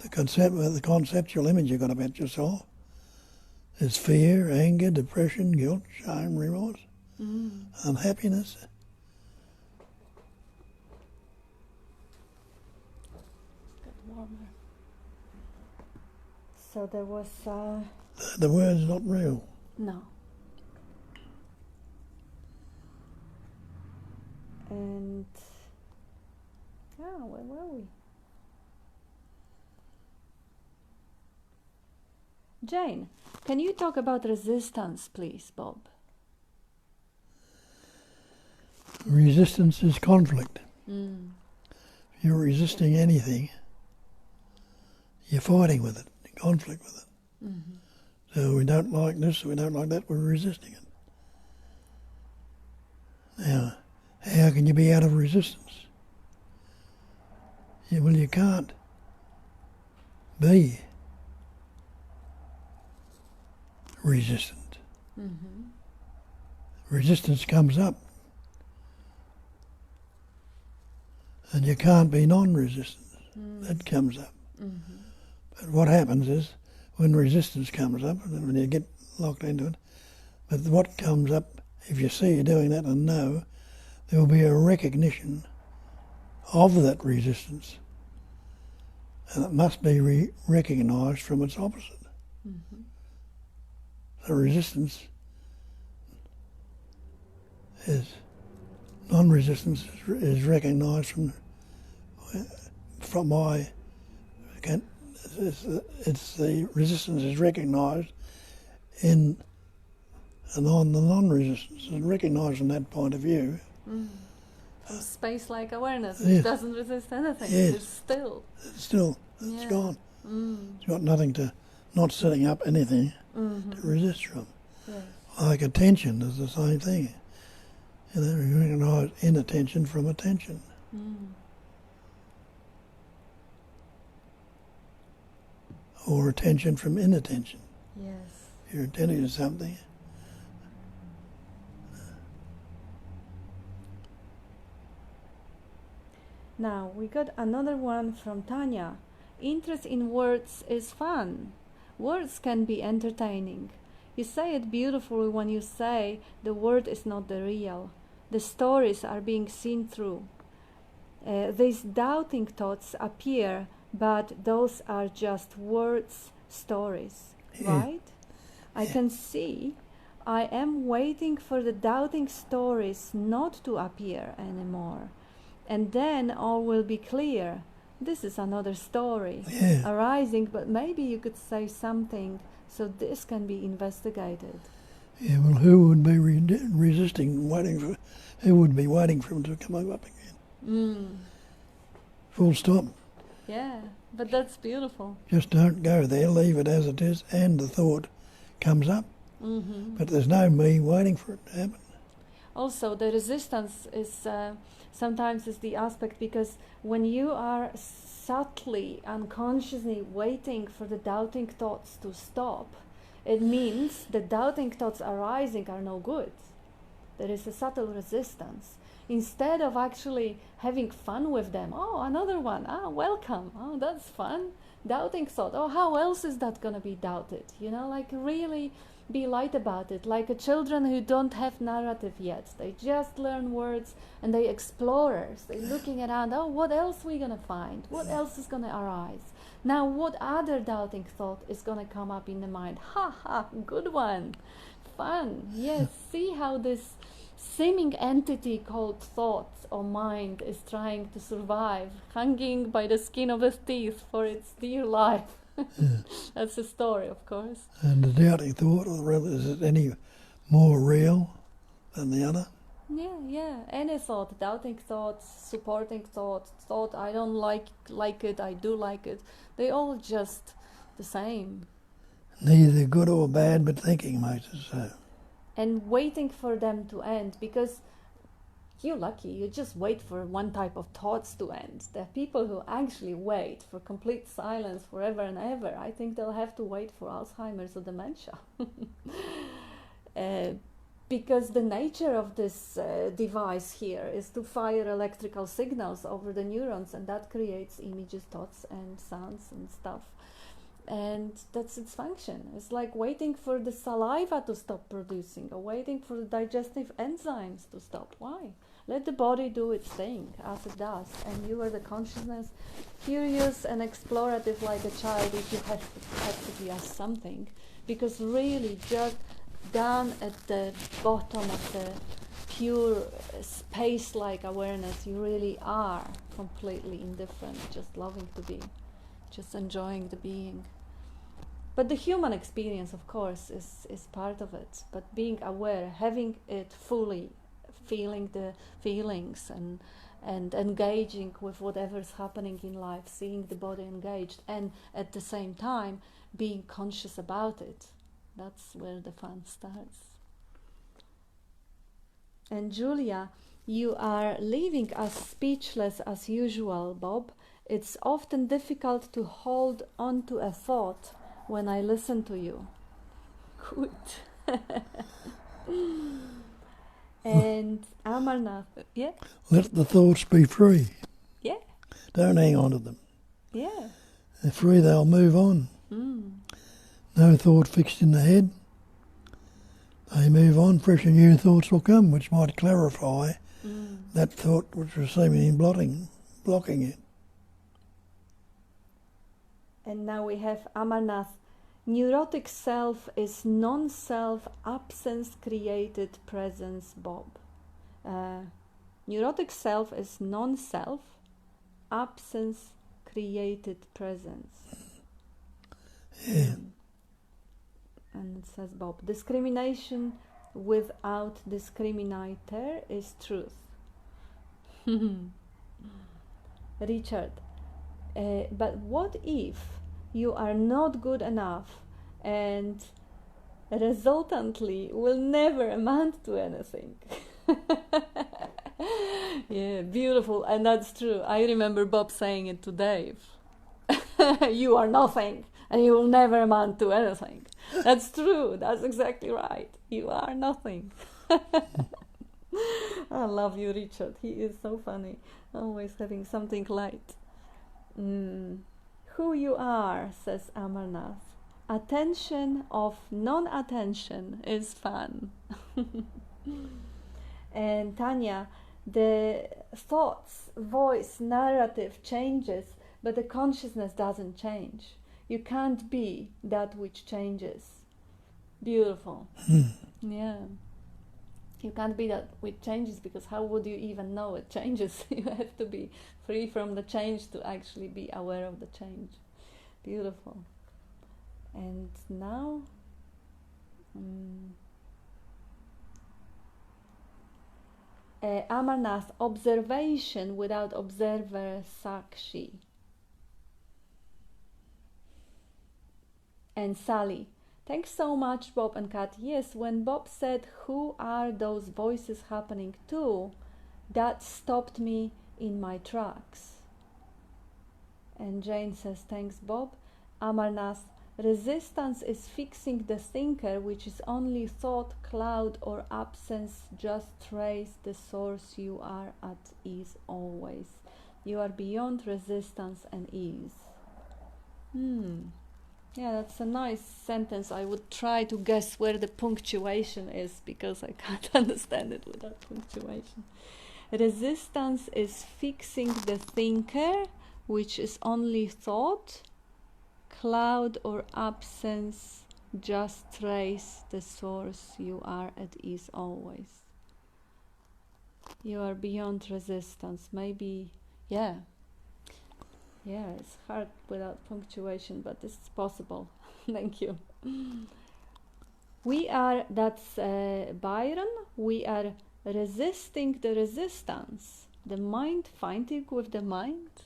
the conceptual image you've got about yourself is fear, anger, depression, guilt, shame, remorse, unhappiness. So there was... The word's not real. No. And... where were we? Jane, can you talk about resistance, please, Bob? Resistance is conflict. If you're resisting anything, you're fighting with it, in conflict with it. So we don't like this, we don't like that, we're resisting it. Now, how can you be out of resistance? Yeah, well, you can't be resistant. Resistance comes up, and you can't be non-resistant. That comes up. But what happens is, when resistance comes up, and when you get locked into it, but what comes up, if you see you're doing that and know, there will be a recognition of that resistance, and it must be recognised from its opposite. Mm-hmm. So resistance is, non-resistance is recognised from my, it's the resistance is recognised in, and on the non-resistance is recognised from that point of view. Mm. From space-like awareness, which Yes. doesn't resist anything. Yes. It's still. It's still, it's Yeah. gone. Mm. It's got nothing to, not setting up anything Mm-hmm. to resist from. Yes. Like attention is the same thing. You know, you recognise inattention from attention. Mm. Or attention from inattention. Yes. If you're attending to something. Now, we got another one from Tanya. Interest in words is fun. Words can be entertaining. You say it beautifully when you say the word is not the real. The stories are being seen through. These doubting thoughts appear, but those are just words, stories, right? I can see I am waiting for the doubting stories not to appear anymore. And then all will be clear. This is another story arising, but maybe you could say something so this can be investigated. Yeah, well, who would be resisting, waiting for, who would be waiting for him to come up again? Mm. Full stop. Yeah, but that's beautiful. Just don't go there, leave it as it is, and the thought comes up. Mm-hmm. But there's no me waiting for it to happen. Also, the resistance is sometimes is the aspect, because when you are subtly, unconsciously waiting for the doubting thoughts to stop, it means the doubting thoughts arising are no good. There is a subtle resistance. Instead of actually having fun with them, oh, another one, welcome, oh, that's fun. Doubting thought, oh, how else is that going to be doubted? You know, like really be light about it, like children who don't have narrative yet. They just learn words and they explorers. They're looking around, oh, what else are we going to find? What else is going to arise? Now, what other doubting thought is going to come up in the mind? Ha ha, good one. Fun. Yes, see how this seeming entity called thought or mind is trying to survive, hanging by the skin of its teeth for its dear life. That's the story, of course. And the doubting thought, is it any more real than the other? Yeah. Any thought, doubting thoughts, supporting thought, I don't like it, I do like it. They all just the same. Neither good or bad, but thinking makes it so. And waiting for them to end, because you're lucky, you just wait for one type of thoughts to end. There are people who actually wait for complete silence forever and ever. I think they'll have to wait for Alzheimer's or dementia. Because the nature of this device here is to fire electrical signals over the neurons, and that creates images, thoughts and sounds and stuff. And that's its function. It's like waiting for the saliva to stop producing, or waiting for the digestive enzymes to stop. Why? Let the body do its thing as it does, and you are the consciousness, curious and explorative like a child if you have to be asked something. Because really, just down at the bottom of the pure space-like awareness, you really are completely indifferent, just loving to be, just enjoying the being. But the human experience, of course, is part of it. But being aware, having it fully, feeling the feelings and engaging with whatever's happening in life, seeing the body engaged, and at the same time being conscious about it. That's where the fun starts. And Julia, you are leaving us speechless as usual, Bob. It's often difficult to hold on to a thought when I listen to you. Good. And Amarnath, yeah? Let the thoughts be free. Yeah. Don't hang on to them. Yeah. They're free, they'll move on. No thought fixed in the head. They move on, fresh and new thoughts will come, which might clarify that thought which was seemingly blocking it. And now we have Amarnath. Neurotic self is non-self, absence created presence, Bob. Neurotic self is non-self, absence created presence. Yeah. And it says, Bob, discrimination without discriminator is truth. Richard, but what if you are not good enough and resultantly will never amount to anything? Yeah, beautiful, and that's true. I remember Bob saying it to Dave. You are nothing and you will never amount to anything. That's true. That's exactly right. You are nothing. I love you, Richard. He is so funny. Always having something light. Who you are, says Amarnath. Attention of non-attention is fun. And Tanya, the thoughts, voice, narrative changes, but the consciousness doesn't change. You can't be that which changes. Beautiful. Yeah. You can't be that which changes, because how would you even know it changes? You have to be free from the change to actually be aware of the change. Beautiful. And now, Amarnath, observation without observer, Sakshi. And Sally, thanks so much, Bob and Kat. Yes, when Bob said, who are those voices happening to, that stopped me in my tracks. And Jane says, thanks, Bob. Amarnath, resistance is fixing the thinker, which is only thought, cloud, or absence. Just trace the source. You are at ease always. You are beyond resistance and ease. Yeah, that's a nice sentence. I would try to guess where the punctuation is, because I can't understand it without punctuation. Resistance is fixing the thinker, which is only thought, cloud or absence. Just trace the source. You are at ease always. You are beyond resistance. Maybe, yeah. Yeah, it's hard without punctuation, but it's possible. Thank you. We are, that's Byron, we are resisting the resistance. The mind fighting with the mind.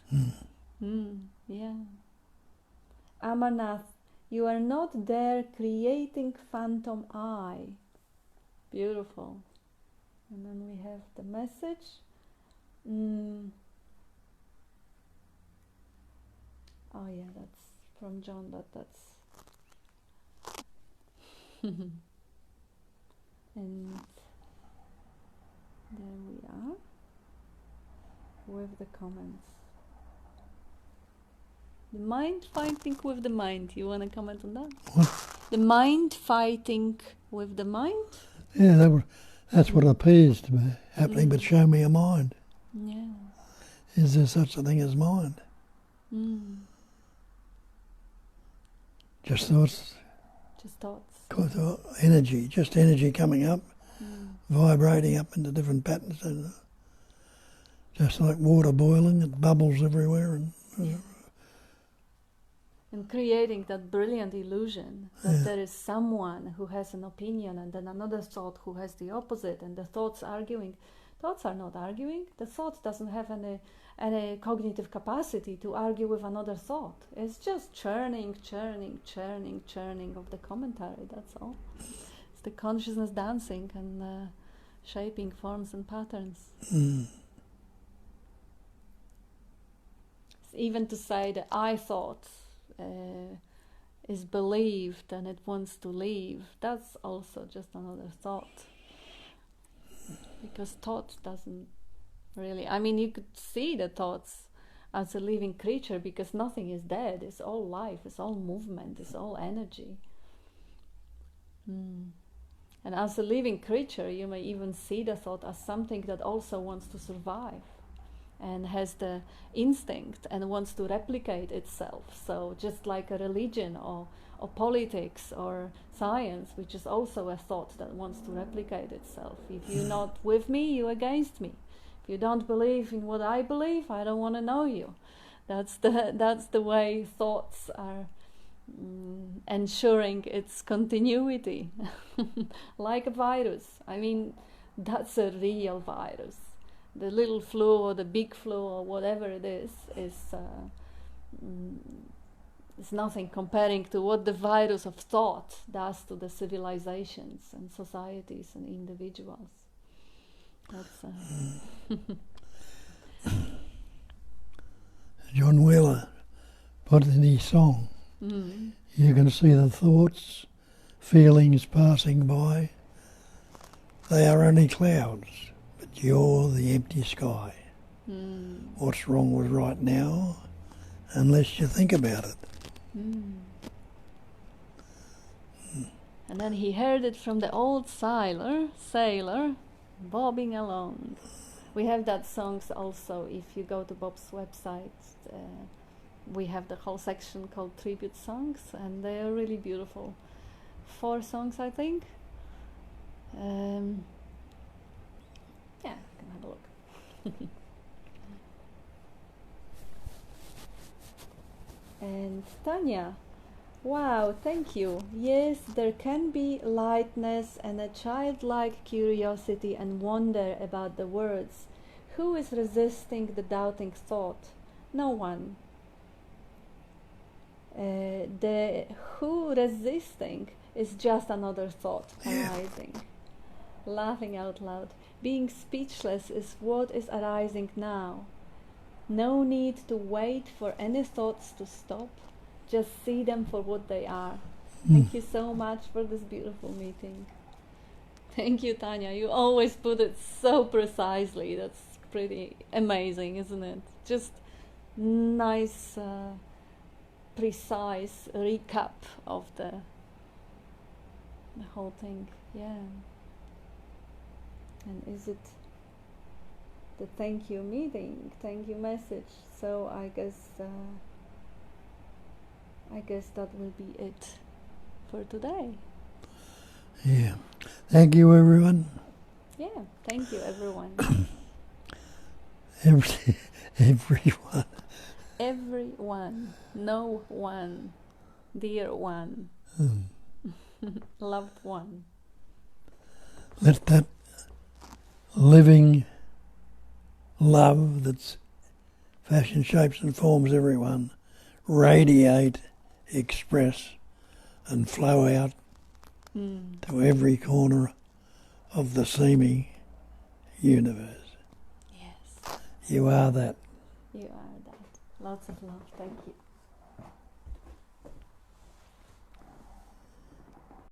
Yeah. Amarnath, you are not there creating phantom I. Beautiful. And then we have the message. Oh yeah, that's from John, but that's and there we are with the comments. The mind fighting with the mind. You want to comment on that? What? The mind fighting with the mind? Yeah, that's what appears to be happening, but show me a mind. Yeah. Is there such a thing as mind? Just thoughts? Just thoughts. Energy, just energy coming up, vibrating up into different patterns. And just like water boiling, it bubbles everywhere. And creating that brilliant illusion that there is someone who has an opinion and then another thought who has the opposite, and the thoughts arguing. Thoughts are not arguing. The thought doesn't have any cognitive capacity to argue with another thought. It's just churning of the commentary, that's all. It's the consciousness dancing and shaping forms and patterns. Even to say that I thought is believed and it wants to leave, that's also just another thought. Because thought doesn't really, I mean, you could see the thoughts as a living creature, because nothing is dead. It's all life, it's all movement, it's all energy. And as a living creature, you may even see the thought as something that also wants to survive. and has the instinct and wants to replicate itself. So just like a religion or politics or science, which is also a thought that wants to replicate itself. If you're not with me, you're against me. If you don't believe in what I believe, I don't want to know you. That's the way thoughts are ensuring its continuity, like a virus. I mean, that's a real virus. The little flu or the big flu or whatever it is nothing comparing to what the virus of thought does to the civilizations and societies and individuals. That's John Wheeler put in his song, you can see the thoughts, feelings passing by. They are only clouds, but you're the empty sky. What's wrong with right now, unless you think about it? And then he heard it from the old sailor, bobbing along. We have that songs also. If you go to Bob's website, we have the whole section called Tribute Songs, and they are really beautiful. 4 songs, I think. Yeah, you can have a look. And Tanya, wow, thank you. Yes, there can be lightness and a childlike curiosity and wonder about the words. Who is resisting the doubting thought? No one. The who resisting is just another thought arising. Laughing out loud. Being speechless is what is arising now. No need to wait for any thoughts to stop. Just see them for what they are. Thank you so much for this beautiful meeting. Thank you, Tanya. You always put it so precisely. That's pretty amazing, isn't it? Just nice, precise recap of the whole thing. Yeah. And is it the thank you meeting, thank you message? So I guess that will be it for today. Yeah. Thank you, everyone. Yeah, thank you, everyone. Everyone. Everyone, no one, dear one, loved one. Let that living love that's fashion, shapes and forms everyone radiate, express and flow out to every corner of the seeming universe. Yes. You are that. You are that. Lots of love. Thank you.